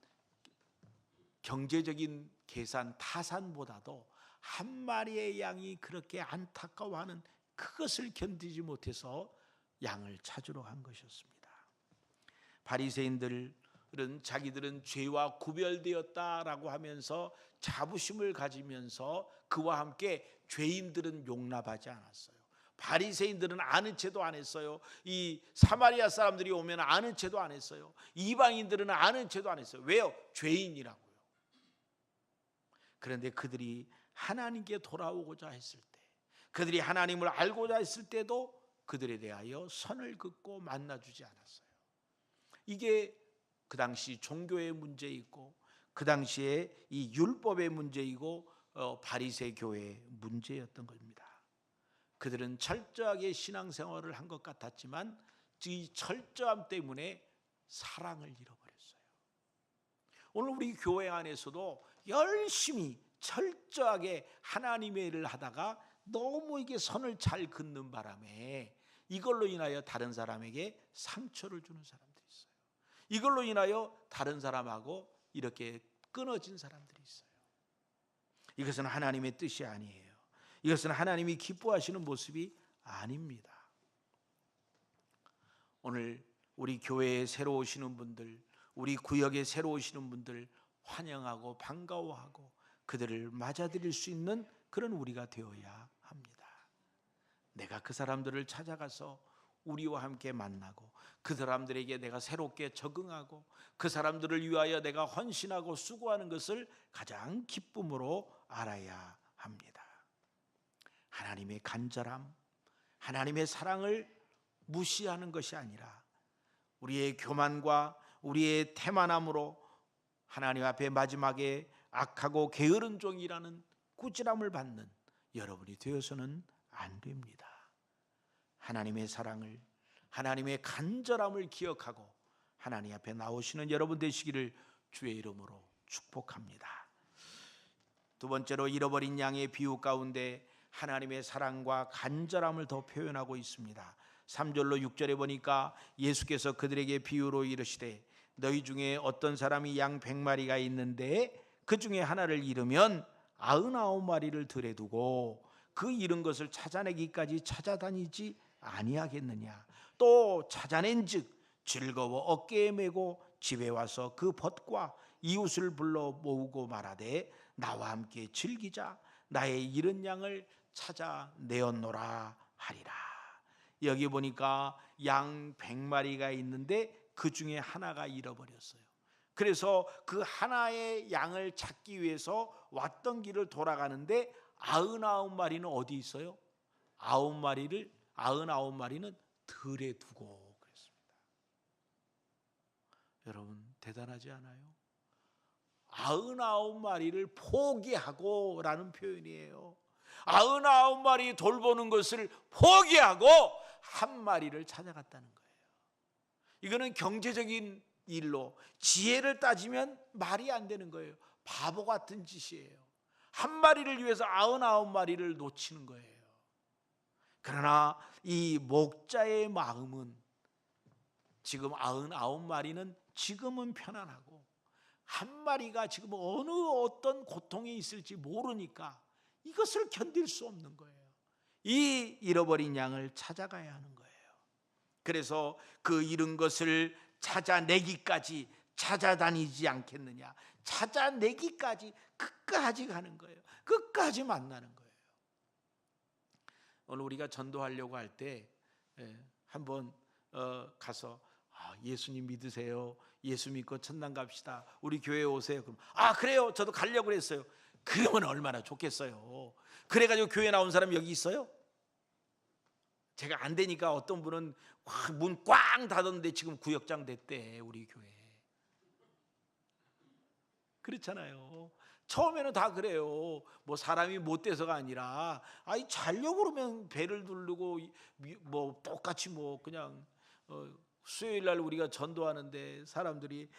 경제적인 계산 타산보다도 한 마리의 양이 그렇게 안타까워하는 그것을 견디지 못해서 양을 찾으러 간 것이었습니다. 바리새인들은 자기들은 죄와 구별되었다라고 하면서 자부심을 가지면서 그와 함께 죄인들은 용납하지 않았어요. 바리새인들은 아는 체도 안 했어요. 이 사마리아 사람들이 오면 아는 체도 안 했어요. 이방인들은 아는 체도 안 했어요. 왜요? 죄인이라고요. 그런데 그들이 하나님께 돌아오고자 했을 때, 그들이 하나님을 알고자 했을 때도 그들에 대하여 선을 긋고 만나주지 않았어요. 이게 그 당시 종교의 문제이고 그 당시에 이 율법의 문제이고 바리새 교회의 문제였던 겁니다. 그들은 철저하게 신앙생활을 한 것 같았지만 이 철저함 때문에 사랑을 잃어버렸어요. 오늘 우리 교회 안에서도 열심히 철저하게 하나님의 일을 하다가 너무 이게 선을 잘 긋는 바람에 이걸로 인하여 다른 사람에게 상처를 주는 사람들이 있어요. 이걸로 인하여 다른 사람하고 이렇게 끊어진 사람들이 있어요. 이것은 하나님의 뜻이 아니에요. 이것은 하나님이 기뻐하시는 모습이 아닙니다. 오늘 우리 교회에 새로 오시는 분들, 우리 구역에 새로 오시는 분들 환영하고 반가워하고 그들을 맞아들일 수 있는 그런 우리가 되어야 합니다. 내가 그 사람들을 찾아가서 우리와 함께 만나고 그 사람들에게 내가 새롭게 적응하고 그 사람들을 위하여 내가 헌신하고 수고하는 것을 가장 기쁨으로 알아야 합니다. 하나님의 간절함, 하나님의 사랑을 무시하는 것이 아니라 우리의 교만과 우리의 태만함으로 하나님 앞에 마지막에 악하고 게으른 종이라는 꾸지람을 받는 여러분이 되어서는 안 됩니다. 하나님의 사랑을, 하나님의 간절함을 기억하고 하나님 앞에 나오시는 여러분 되시기를 주의 이름으로 축복합니다. 두 번째로 잃어버린 양의 비유 가운데 하나님의 사랑과 간절함을 더 표현하고 있습니다. 3절로 6절에 보니까 예수께서 그들에게 비유로 이르시되 너희 중에 어떤 사람이 양 100마리가 있는데 그 중에 하나를 잃으면 99마리를 들에 두고 그 잃은 것을 찾아내기까지 찾아다니지 아니하겠느냐. 또 찾아낸즉 즐거워 어깨에 메고 집에 와서 그 벗과 이웃을 불러 모으고 말하되 나와 함께 즐기자. 나의 잃은 양을 찾아내었노라 하리라. 여기 보니까 양 100마리가 있는데 그 중에 하나가 잃어버렸어요. 그래서 그 하나의 양을 찾기 위해서 왔던 길을 돌아가는데 99마리는 어디 있어요? 99마리는 들에 두고 그랬습니다. 여러분 대단하지 않아요? 99마리를 포기하고 라는 표현이에요. 99마리 돌보는 것을 포기하고 한 마리를 찾아갔다는 거예요. 이거는 경제적인 일로 지혜를 따지면 말이 안 되는 거예요. 바보 같은 짓이에요. 한 마리를 위해서 99마리를 놓치는 거예요. 그러나 이 목자의 마음은 지금 99마리는 지금은 편안하고 한 마리가 지금 어떤 고통이 있을지 모르니까 이것을 견딜 수 없는 거예요. 이 잃어버린 양을 찾아가야 하는 거예요. 그래서 그 잃은 것을 찾아내기까지 찾아다니지 않겠느냐. 찾아내기까지 끝까지 가는 거예요. 끝까지 만나는 거예요. 오늘 우리가 전도하려고 할 때 한번 가서 예수님 믿으세요. 예수 믿고 천당 갑시다. 우리 교회에 오세요. 그럼 그래요. 저도 가려고 그랬어요. 그러면 얼마나 좋겠어요. 그래가지고 교회 나온 사람 여기 있어요? 제가 안 되니까 어떤 분은 문 꽝 닫았는데 지금 구역장 됐대 우리 교회. 그렇잖아요. 처음에는 다 그래요. 뭐 사람이 못 돼서가 아니라 자려고 그러면 배를 두르고 뭐 똑같이 뭐 그냥 수요일 날 우리가 전도하는데 사람들이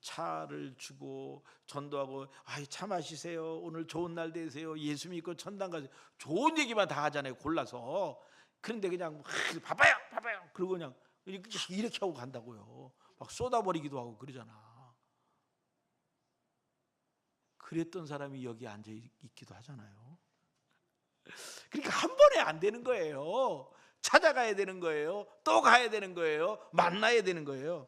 차를 주고 전도하고 차 마시세요. 오늘 좋은 날 되세요. 예수 믿고 천당 가세요. 좋은 얘기만 다 하잖아요. 골라서. 그런데 그냥 바빠요. 그리고 그냥 이렇게 하고 간다고요. 막 쏟아버리기도 하고 그러잖아. 그랬던 사람이 여기 앉아 있기도 하잖아요. 그러니까 한 번에 안 되는 거예요. 찾아가야 되는 거예요. 또 가야 되는 거예요. 만나야 되는 거예요.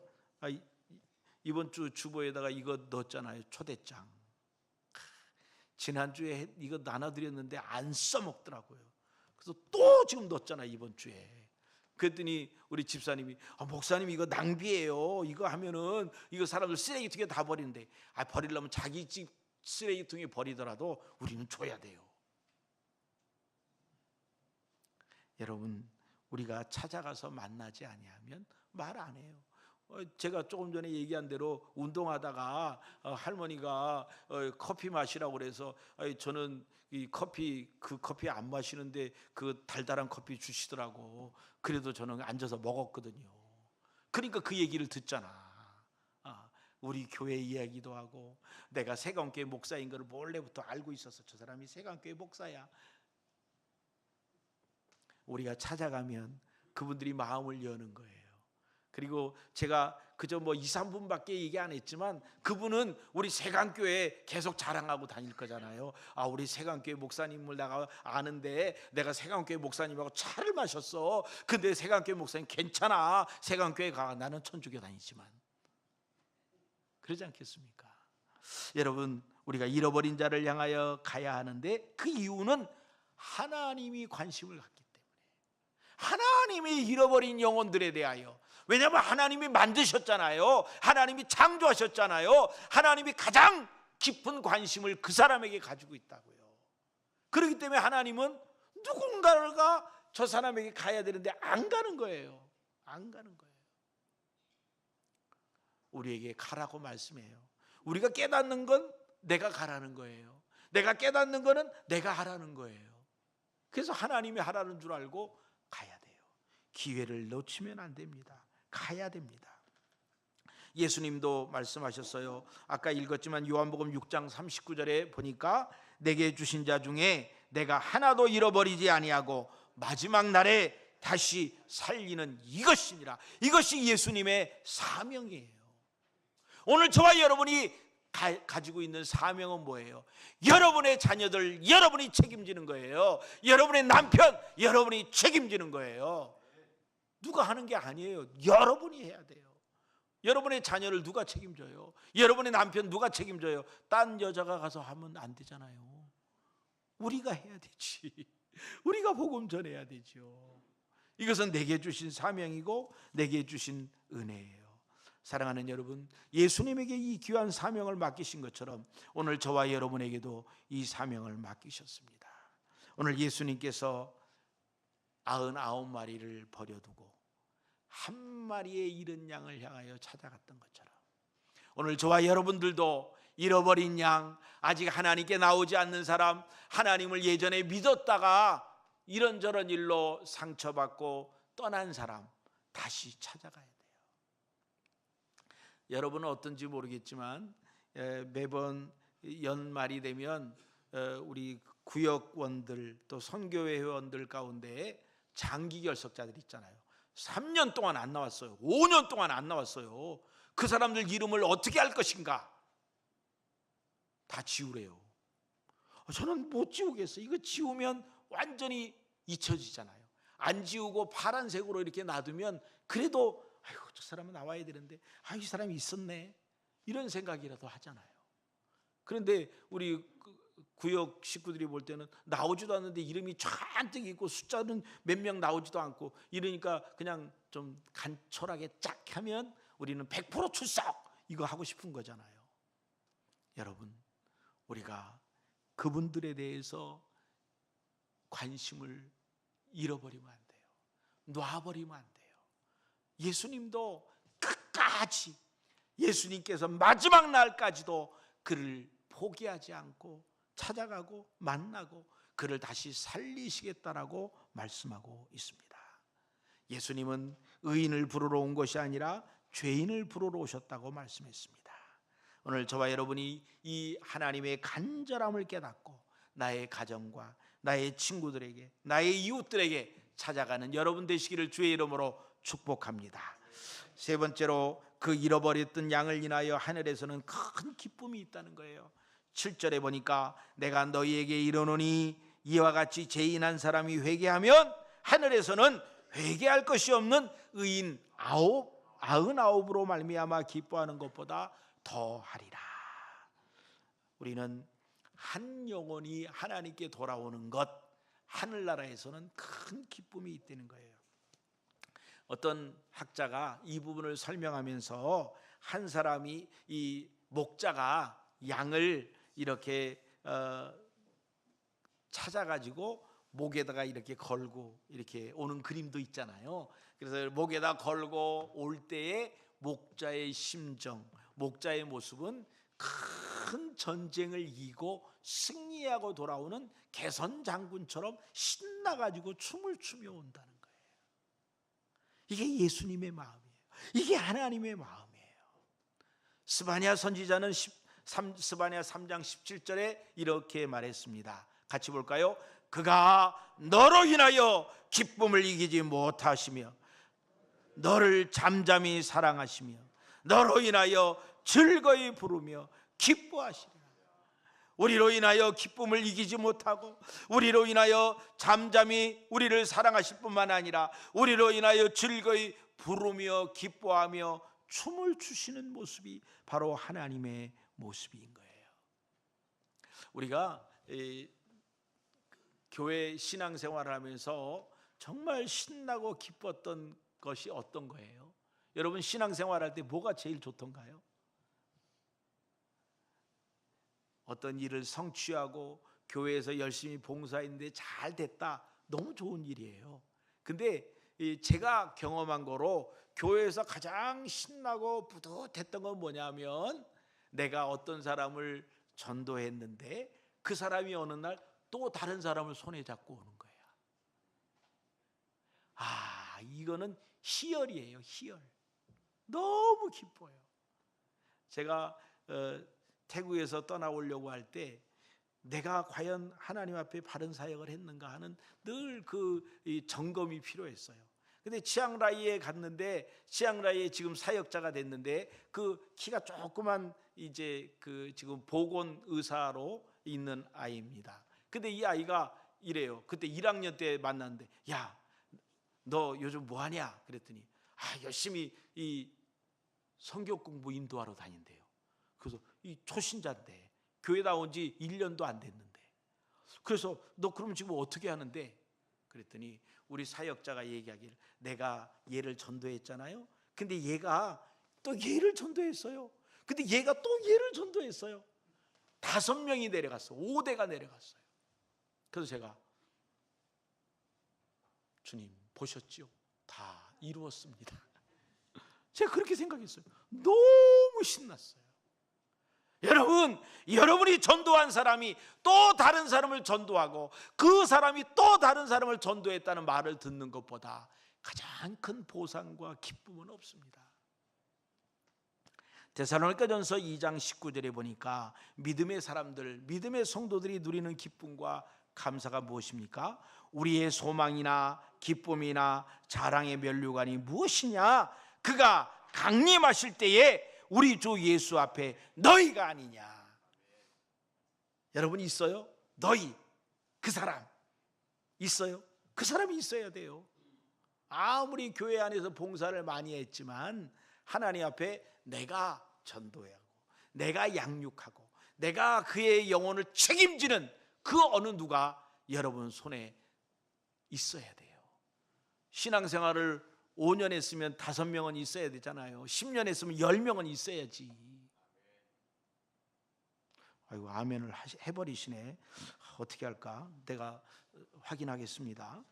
이번 주 주보에다가 이거 넣었잖아요. 초대장. 지난주에 이거 나눠드렸는데 안 써먹더라고요. 그래서 또 지금 넣었잖아요. 이번 주에. 그랬더니 우리 집사님이 목사님 이거 낭비예요. 이거 하면은 이거 사람들 쓰레기통에 다 버리는데 버리려면 자기 집 쓰레기통에 버리더라도 우리는 줘야 돼요. 여러분 우리가 찾아가서 만나지 아니하면 말 안 해요. 제가 조금 전에 얘기한 대로 운동하다가 할머니가 커피 마시라고 그래서 저는 그 커피 안 마시는데 그 달달한 커피 주시더라고. 그래도 저는 앉아서 먹었거든요. 그러니까 그 얘기를 듣잖아. 우리 교회 이야기도 하고 내가 세강교회 목사인 걸 몰래부터 알고 있어서 저 사람이 세강교회 목사야. 우리가 찾아가면 그분들이 마음을 여는 거예요. 그리고 제가 그저 뭐 2, 3분밖에 얘기 안 했지만 그분은 우리 세강교회 계속 자랑하고 다닐 거잖아요. 아, 우리 세강교회 목사님을 내가 아는데 내가 세강교회 목사님하고 차를 마셨어. 근데 세강교회 목사님 괜찮아. 세강교회 가. 나는 천주교 다니지만. 그러지 않겠습니까? 여러분, 우리가 잃어버린 자를 향하여 가야 하는데 그 이유는 하나님이 관심을 갖기 때문에, 하나님이 잃어버린 영혼들에 대하여. 왜냐하면 하나님이 만드셨잖아요. 하나님이 창조하셨잖아요. 하나님이 가장 깊은 관심을 그 사람에게 가지고 있다고요. 그렇기 때문에 하나님은 누군가가 저 사람에게 가야 되는데 안 가는 거예요. 안 가는 거예요. 우리에게 가라고 말씀해요. 우리가 깨닫는 건 내가 가라는 거예요. 내가 깨닫는 거는 내가 하라는 거예요. 그래서 하나님이 하라는 줄 알고 가야 돼요. 기회를 놓치면 안 됩니다. 가야 됩니다. 예수님도 말씀하셨어요. 아까 읽었지만 요한복음 6장 39절에 보니까 내게 주신 자 중에 내가 하나도 잃어버리지 아니하고 마지막 날에 다시 살리는 이것이니라. 이것이 예수님의 사명이에요. 오늘 저와 여러분이 가지고 있는 사명은 뭐예요? 여러분의 자녀들 여러분이 책임지는 거예요. 여러분의 남편 여러분이 책임지는 거예요. 누가 하는 게 아니에요. 여러분이 해야 돼요. 여러분의 자녀를 누가 책임져요? 여러분의 남편 누가 책임져요? 딴 여자가 가서 하면 안 되잖아요. 우리가 해야 되지. 우리가 복음 전해야 되죠. 이것은 내게 주신 사명이고 내게 주신 은혜예요. 사랑하는 여러분, 예수님에게 이 귀한 사명을 맡기신 것처럼 오늘 저와 여러분에게도 이 사명을 맡기셨습니다. 오늘 예수님께서 99마리를 버려두고 한 마리의 잃은 양을 향하여 찾아갔던 것처럼 오늘 저와 여러분들도 잃어버린 양, 아직 하나님께 나오지 않는 사람, 하나님을 예전에 믿었다가 이런저런 일로 상처받고 떠난 사람 다시 찾아가야 돼요. 여러분은 어떤지 모르겠지만 매번 연말이 되면 우리 구역원들 또 선교회 회원들 가운데 장기 결석자들 있잖아요. 3년 동안 안 나왔어요. 5년 동안 안 나왔어요. 그 사람들 이름을 어떻게 할 것인가? 다 지우래요. 저는 못 지우겠어요. 이거 지우면 완전히 잊혀지잖아요. 안 지우고 파란색으로 이렇게 놔두면 그래도 아이고 저 사람은 나와야 되는데 이 사람이 있었네 이런 생각이라도 하잖아요. 그런데 우리 구역 식구들이 볼 때는 나오지도 않는데 이름이 잔뜩 있고 숫자는 몇 명 나오지도 않고 이러니까 그냥 좀 간촐하게 쫙 하면 우리는 100% 출석 이거 하고 싶은 거잖아요. 여러분, 우리가 그분들에 대해서 관심을 잃어버리면 안 돼요. 놔버리면 안 돼요. 예수님도 끝까지, 예수님께서 마지막 날까지도 그를 포기하지 않고 찾아가고 만나고 그를 다시 살리시겠다라고 말씀하고 있습니다. 예수님은 의인을 부르러 온 것이 아니라 죄인을 부르러 오셨다고 말씀했습니다. 오늘 저와 여러분이 이 하나님의 간절함을 깨닫고 나의 가정과 나의 친구들에게, 나의 이웃들에게 찾아가는 여러분 되시기를 주의 이름으로 축복합니다. 세 번째로 그 잃어버렸던 양을 인하여 하늘에서는 큰 기쁨이 있다는 거예요. 7절에 보니까 내가 너희에게 이르노니 이와 같이 죄인한 사람이 회개하면 하늘에서는 회개할 것이 없는 의인 99으로 말미암아 기뻐하는 것보다 더하리라. 우리는 한 영혼이 하나님께 돌아오는 것, 하늘나라에서는 큰 기쁨이 있다는 거예요. 어떤 학자가 이 부분을 설명하면서 한 사람이 이 목자가 양을 이렇게 찾아가지고 목에다가 이렇게 걸고 이렇게 오는 그림도 있잖아요. 그래서 목에다 걸고 올 때의 목자의 심정, 목자의 모습은 큰 전쟁을 이기고 승리하고 돌아오는 개선 장군처럼 신나가지고 춤을 추며 온다는 거예요. 이게 예수님의 마음이에요. 이게 하나님의 마음이에요. 스바냐 선지자는 스바냐 3장 17절에 이렇게 말했습니다. 같이 볼까요? 그가 너로 인하여 기쁨을 이기지 못하시며 너를 잠잠히 사랑하시며 너로 인하여 즐거이 부르며 기뻐하시리라. 우리로 인하여 기쁨을 이기지 못하고 우리로 인하여 잠잠히 우리를 사랑하실 뿐만 아니라 우리로 인하여 즐거이 부르며 기뻐하며 춤을 추시는 모습이 바로 하나님의 모습인 거예요. 우리가 교회 신앙생활을 하면서 정말 신나고 기뻤던 것이 어떤 거예요? 여러분 신앙생활할 때 뭐가 제일 좋던가요? 어떤 일을 성취하고 교회에서 열심히 봉사했는데 잘 됐다, 너무 좋은 일이에요. 근데 제가 경험한 거로 교회에서 가장 신나고 뿌듯했던 건 뭐냐면 내가 어떤 사람을 전도했는데 그 사람이 어느 날 또 다른 사람을 손에 잡고 오는 거야. 이거는 희열이에요. 희열. 너무 기뻐요. 제가 태국에서 떠나오려고 할 때 내가 과연 하나님 앞에 바른 사역을 했는가 하는 늘 그 점검이 필요했어요. 근데 치앙라이에 갔는데 치앙라이에 지금 사역자가 됐는데 그 키가 조그만 이제 그 지금 보건 의사로 있는 아이입니다. 근데 이 아이가 이래요. 그때 1학년 때 만났는데 야, 너 요즘 뭐 하냐? 그랬더니 열심히 이 성경 공부 인도하러 다닌대요. 그래서 이 초신자인데 교회 나온 지 1년도 안 됐는데 그래서 너 그럼 지금 어떻게 하는데? 그랬더니 우리 사역자가 얘기하기를 내가 얘를 전도했잖아요. 근데 얘가 또 얘를 전도했어요. 근데 얘가 또 얘를 전도했어요. 5명이 내려갔어. 5대가 내려갔어요. 그래서 제가 주님 보셨지요? 다 이루었습니다. 제가 그렇게 생각했어요. 너무 신났어요. 여러분, 여러분이 전도한 사람이 또 다른 사람을 전도하고 그 사람이 또 다른 사람을 전도했다는 말을 듣는 것보다 가장 큰 보상과 기쁨은 없습니다. 데살로니가전서 2장 19절에 보니까 믿음의 사람들, 믿음의 성도들이 누리는 기쁨과 감사가 무엇입니까? 우리의 소망이나 기쁨이나 자랑의 면류관이 무엇이냐? 그가 강림하실 때에 우리 주 예수 앞에 너희가 아니냐. 여러분 있어요? 너희, 그 사람 있어요? 그 사람이 있어야 돼요. 아무리 교회 안에서 봉사를 많이 했지만 하나님 앞에 내가 전도하고 내가 양육하고 내가 그의 영혼을 책임지는 그 어느 누가 여러분 손에 있어야 돼요. 신앙생활을 5년 했으면 5명은 있어야 되잖아요. 10년 했으면 10명은 있어야지. 아이고 아멘을 해버리시네. 어떻게 할까? 내가 확인하겠습니다.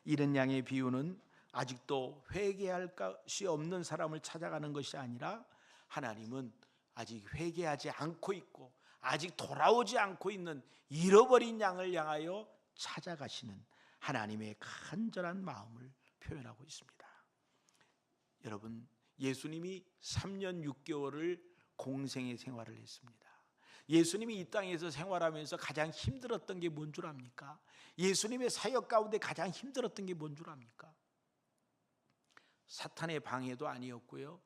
이른 양의 비유는 아직도 회개할 것이 없는 사람을 찾아가는 것이 아니라 하나님은 아직 회개하지 않고 있고 아직 돌아오지 않고 있는 잃어버린 양을 향하여 찾아가시는 하나님의 간절한 마음을 표현하고 있습니다. 여러분, 예수님이 3년 6개월을 공생의 생활을 했습니다. 예수님이 이 땅에서 생활하면서 가장 힘들었던 게 뭔 줄 압니까? 예수님의 사역 가운데 가장 힘들었던 게 뭔 줄 압니까? 사탄의 방해도 아니었고요,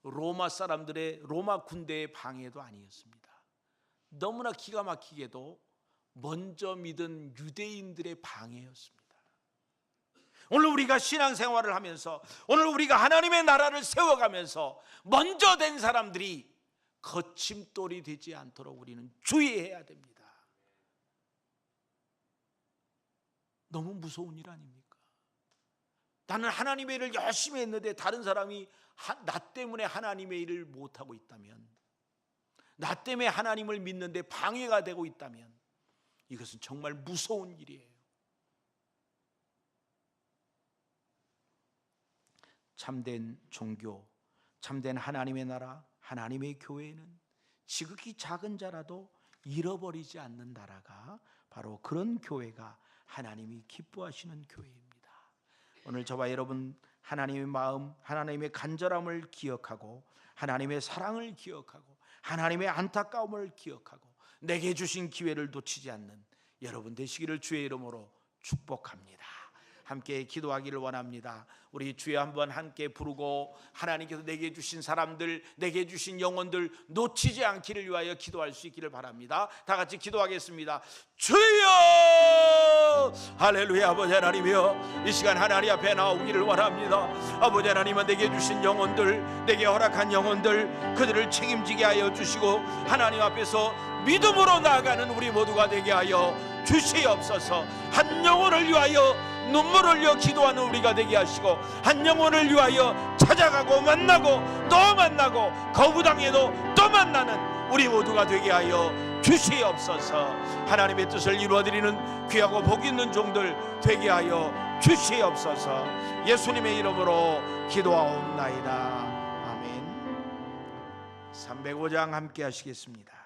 로마 사람들의 로마 군대의 방해도 아니었습니다. 너무나 기가 막히게도 먼저 믿은 유대인들의 방해였습니다. 오늘 우리가 신앙생활을 하면서 오늘 우리가 하나님의 나라를 세워가면서 먼저 된 사람들이 거침돌이 되지 않도록 우리는 주의해야 됩니다. 너무 무서운 일 아닙니까? 나는 하나님의 일을 열심히 했는데 다른 사람이 나 때문에 하나님의 일을 못하고 있다면, 나 때문에 하나님을 믿는데 방해가 되고 있다면 이것은 정말 무서운 일이에요. 참된 종교, 참된 하나님의 나라, 하나님의 교회는 지극히 작은 자라도 잃어버리지 않는 나라가 바로 그런 교회가 하나님이 기뻐하시는 교회입니다. 오늘 저와 여러분 하나님의 마음, 하나님의 간절함을 기억하고 하나님의 사랑을 기억하고 하나님의 안타까움을 기억하고 내게 주신 기회를 놓치지 않는 여러분 되시기를 주의 이름으로 축복합니다. 함께 기도하기를 원합니다. 우리 주여 한번 함께 부르고 하나님께서 내게 주신 사람들, 내게 주신 영혼들 놓치지 않기를 위하여 기도할 수 있기를 바랍니다. 다 같이 기도하겠습니다. 주여! 할렐루야. 아버지 하나님이여, 이 시간 하나님 앞에 나오기를 원합니다. 아버지 하나님은 내게 주신 영혼들, 내게 허락한 영혼들, 그들을 책임지게 하여 주시고 하나님 앞에서 믿음으로 나아가는 우리 모두가 되게 하여 주시옵소서. 한 영혼을 위하여 눈물을 흘려 기도하는 우리가 되게 하시고, 한 영혼을 위하여 찾아가고 만나고 또 만나고 거부당해도 또 만나는 우리 모두가 되게 하여 주시옵소서. 하나님의 뜻을 이루어드리는 귀하고 복 있는 종들 되게 하여 주시옵소서. 예수님의 이름으로 기도하옵나이다. 아멘. 305장 함께 하시겠습니다.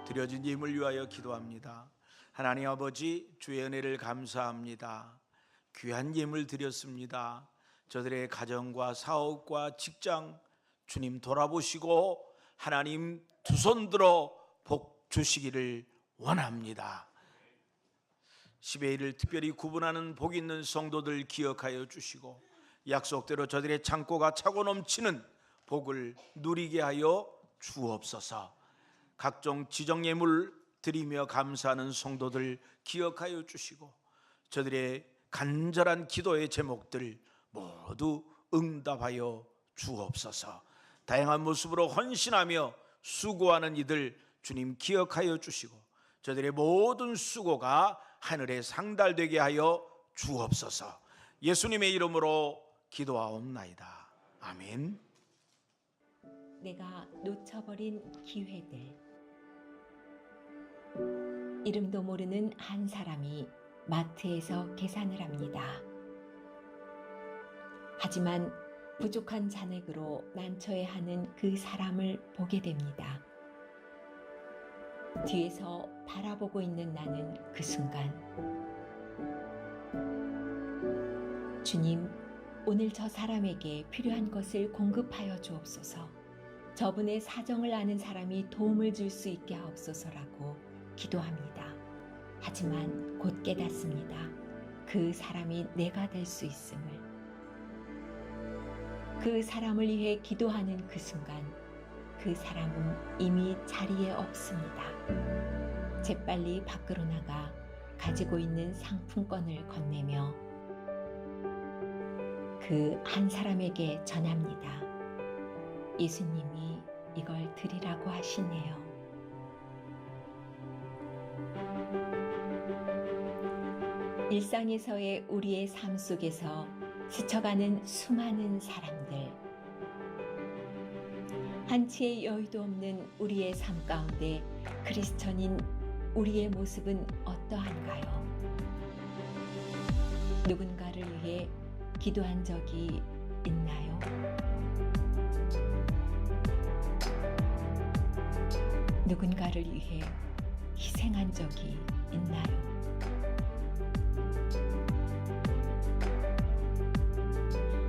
드려진 예물 위하여 기도합니다. 하나님 아버지, 주의 은혜를 감사합니다. 귀한 예물 드렸습니다. 저들의 가정과 사업과 직장 주님 돌아보시고 하나님 두 손 들어 복 주시기를 원합니다. 10의 1을 특별히 구분하는 복 있는 성도들 기억하여 주시고 약속대로 저들의 창고가 차고 넘치는 복을 누리게 하여 주옵소서. 각종 지정예물 드리며 감사하는 성도들 기억하여 주시고 저들의 간절한 기도의 제목들 모두 응답하여 주옵소서. 다양한 모습으로 헌신하며 수고하는 이들 주님 기억하여 주시고 저들의 모든 수고가 하늘에 상달되게 하여 주옵소서. 예수님의 이름으로 기도하옵나이다. 아멘. 내가 놓쳐버린 기회들. 이름도 모르는 한 사람이 마트에서 계산을 합니다. 하지만 부족한 잔액으로 난처해하는 그 사람을 보게 됩니다. 뒤에서 바라보고 있는 나는 그 순간 주님, 오늘 저 사람에게 필요한 것을 공급하여 주옵소서. 저분의 사정을 아는 사람이 도움을 줄 수 있게 하옵소서라고 기도합니다. 하지만 곧 깨닫습니다. 그 사람이 내가 될 수 있음을. 그 사람을 위해 기도하는 그 순간 그 사람은 이미 자리에 없습니다. 재빨리 밖으로 나가 가지고 있는 상품권을 건네며 그 한 사람에게 전합니다. 예수님이 이걸 드리라고 하시네요. 일상에서의 우리의 삶 속에서 스쳐가는 수많은 사람들, 한치의 여유도 없는 우리의 삶 가운데 크리스천인 우리의 모습은 어떠한가요? 누군가를 위해 기도한 적이 있나요? 누군가를 위해 희생한 적이 있나요?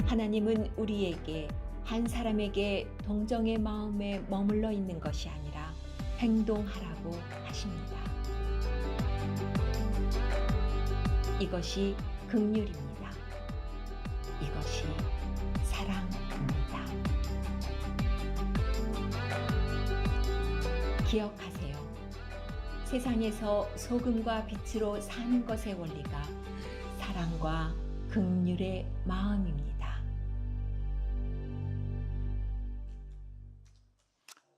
하나님은 우리에게 한 사람에게 동정의 마음에 머물러 있는 것이 아니라 행동하라고 하십니다. 이것이 긍휼입니다. 이것이 사랑입니다. 기억하세요. 세상에서 소금과 빛으로 사는 것의 원리가 사랑과 긍휼의 마음입니다.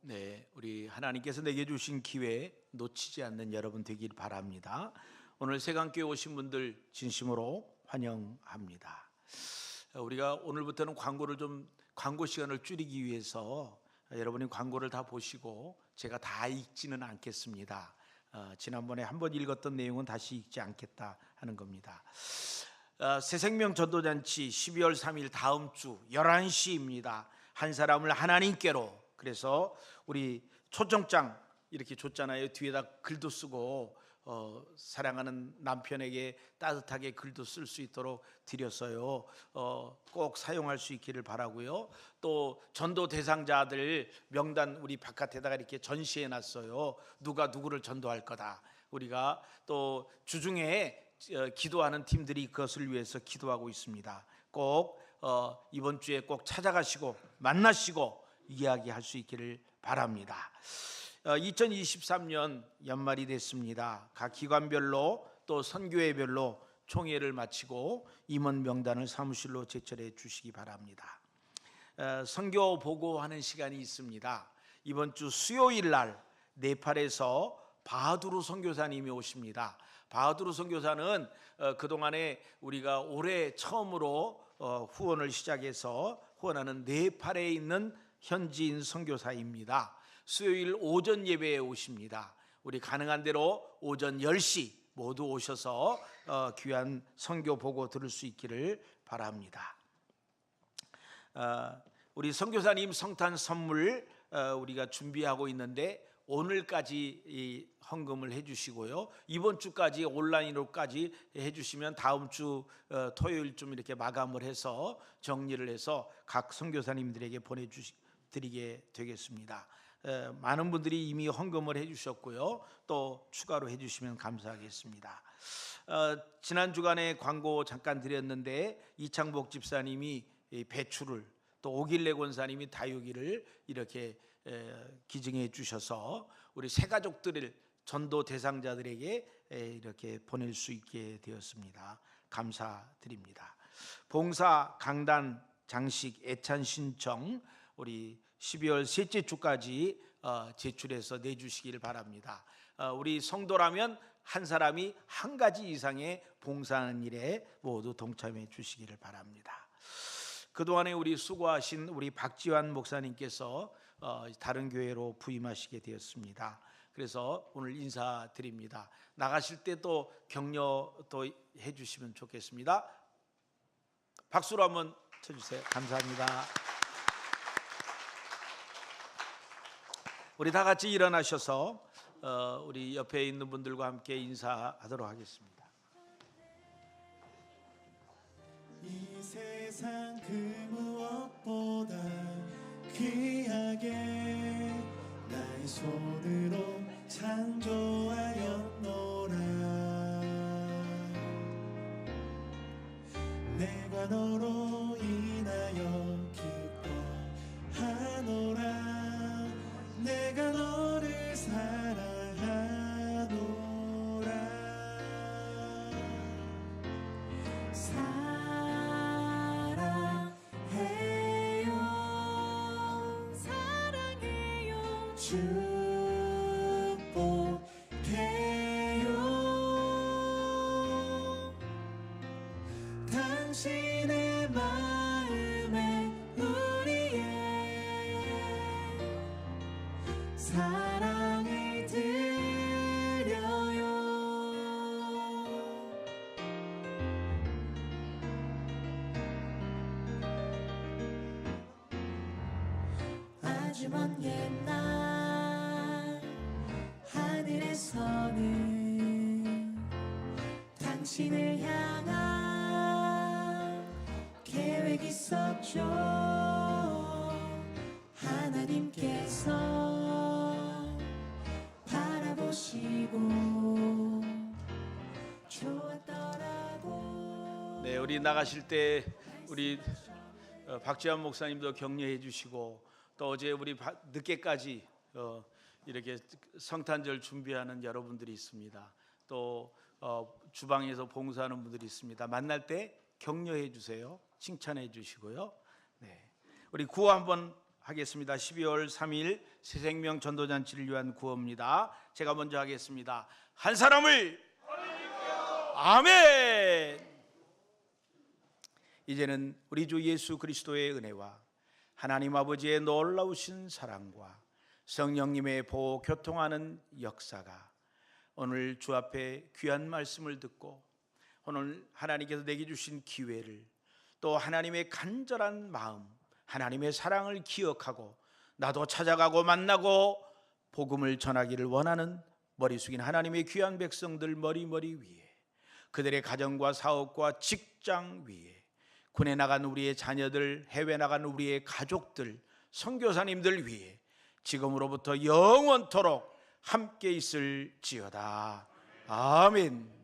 네, 우리 하나님께서 내게 주신 기회 놓치지 않는 여러분 되길 바랍니다. 오늘 세강교회 오신 분들 진심으로 환영합니다. 우리가 오늘부터는 광고 시간을 줄이기 위해서 여러분이 광고를 다 보시고 제가 다 읽지는 않겠습니다. 지난번에 한번 읽었던 내용은 다시 읽지 않겠다 하는 겁니다. 새생명 전도잔치 12월 3일 다음 주 11시입니다. 한 사람을 하나님께로. 그래서 우리 초청장 이렇게 줬잖아요. 뒤에다 글도 쓰고 사랑하는 남편에게 따뜻하게 글도 쓸 수 있도록 드렸어요. 꼭 사용할 수 있기를 바라고요. 또 전도 대상자들 명단 우리 바깥에다가 이렇게 전시해 놨어요. 누가 누구를 전도할 거다. 우리가 또 주중에 기도하는 팀들이 그것을 위해서 기도하고 있습니다. 꼭 이번 주에 꼭 찾아가시고 만나시고 이야기할 수 있기를 바랍니다. 2023년 연말이 됐습니다. 각 기관별로 또 선교회별로 총회를 마치고 임원 명단을 사무실로 제출해 주시기 바랍니다. 선교 보고하는 시간이 있습니다. 이번 주 수요일 날 네팔에서 바하두르 선교사님이 오십니다. 바하두르 선교사는 그동안에 우리가 올해 처음으로 후원을 시작해서 후원하는 네팔에 있는 현지인 선교사입니다. 수요일 오전 예배에 오십니다. 우리 가능한 대로 오전 10시 모두 오셔서 귀한 선교 보고 들을 수 있기를 바랍니다. 우리 선교사님 성탄 선물 우리가 준비하고 있는데 오늘까지 헌금을 해주시고요. 이번 주까지 온라인으로까지 해주시면 다음 주 토요일쯤 이렇게 마감을 해서 정리를 해서 각 선교사님들에게 보내드리게 되겠습니다. 많은 분들이 이미 헌금을 해주셨고요. 또 추가로 해주시면 감사하겠습니다. 지난 주간에 광고 잠깐 드렸는데 이창복 집사님이 배추를 또 오길래 권사님이 다육이를 이렇게 기증해 주셔서 우리 새 가족들을 전도 대상자들에게 이렇게 보낼 수 있게 되었습니다. 감사드립니다. 봉사, 강단, 장식, 애찬 신청 우리 12월 셋째 주까지 제출해서 내주시길 바랍니다. 우리 성도라면 한 사람이 한 가지 이상의 봉사하는 일에 모두 동참해 주시기를 바랍니다. 그동안에 우리 수고하신 우리 박지환 목사님께서 다른 교회로 부임하시게 되었습니다. 그래서 오늘 인사드립니다. 나가실 때 또 격려 또 해주시면 좋겠습니다. 박수로 한번 쳐주세요. 감사합니다. 우리 다 같이 일어나셔서 우리 옆에 있는 분들과 함께 인사하도록 하겠습니다. 이 세상 그 무엇보다 귀하게 나의 손으로 창조하였노라. 내가 너로 인하여 기뻐하노라. 내가 너를 사랑하노라. 사랑해요, 축복해요. 당신의 마음에 우리의 사랑을 드려요. 아주 먼 옛날 하늘에서는 당신을 향한 계획이 있었죠. 하나님께서 바라보시고 좋았더라고. 네, 우리 나가실 때 우리 박지환 목사님도 격려해 주시고, 또 어제 우리 늦게까지 이렇게 성탄절 준비하는 여러분들이 있습니다. 또 주방에서 봉사하는 분들이 있습니다. 만날 때 격려해 주세요. 칭찬해 주시고요. 네, 우리 구호 한번 하겠습니다. 12월 3일 새생명 전도잔치를 위한 구호입니다. 제가 먼저 하겠습니다. 한 사람을 아멘. 이제는 우리 주 예수 그리스도의 은혜와 하나님 아버지의 놀라우신 사랑과 성령님의 보호 교통하는 역사가 오늘 주 앞에 귀한 말씀을 듣고 오늘 하나님께서 내게 주신 기회를, 또 하나님의 간절한 마음, 하나님의 사랑을 기억하고 나도 찾아가고 만나고 복음을 전하기를 원하는 머리 숙인 하나님의 귀한 백성들 머리 위에, 그들의 가정과 사업과 직장 위에, 군에 나간 우리의 자녀들, 해외 나간 우리의 가족들, 선교사님들 위해 지금으로부터 영원토록 함께 있을지어다. 아멘.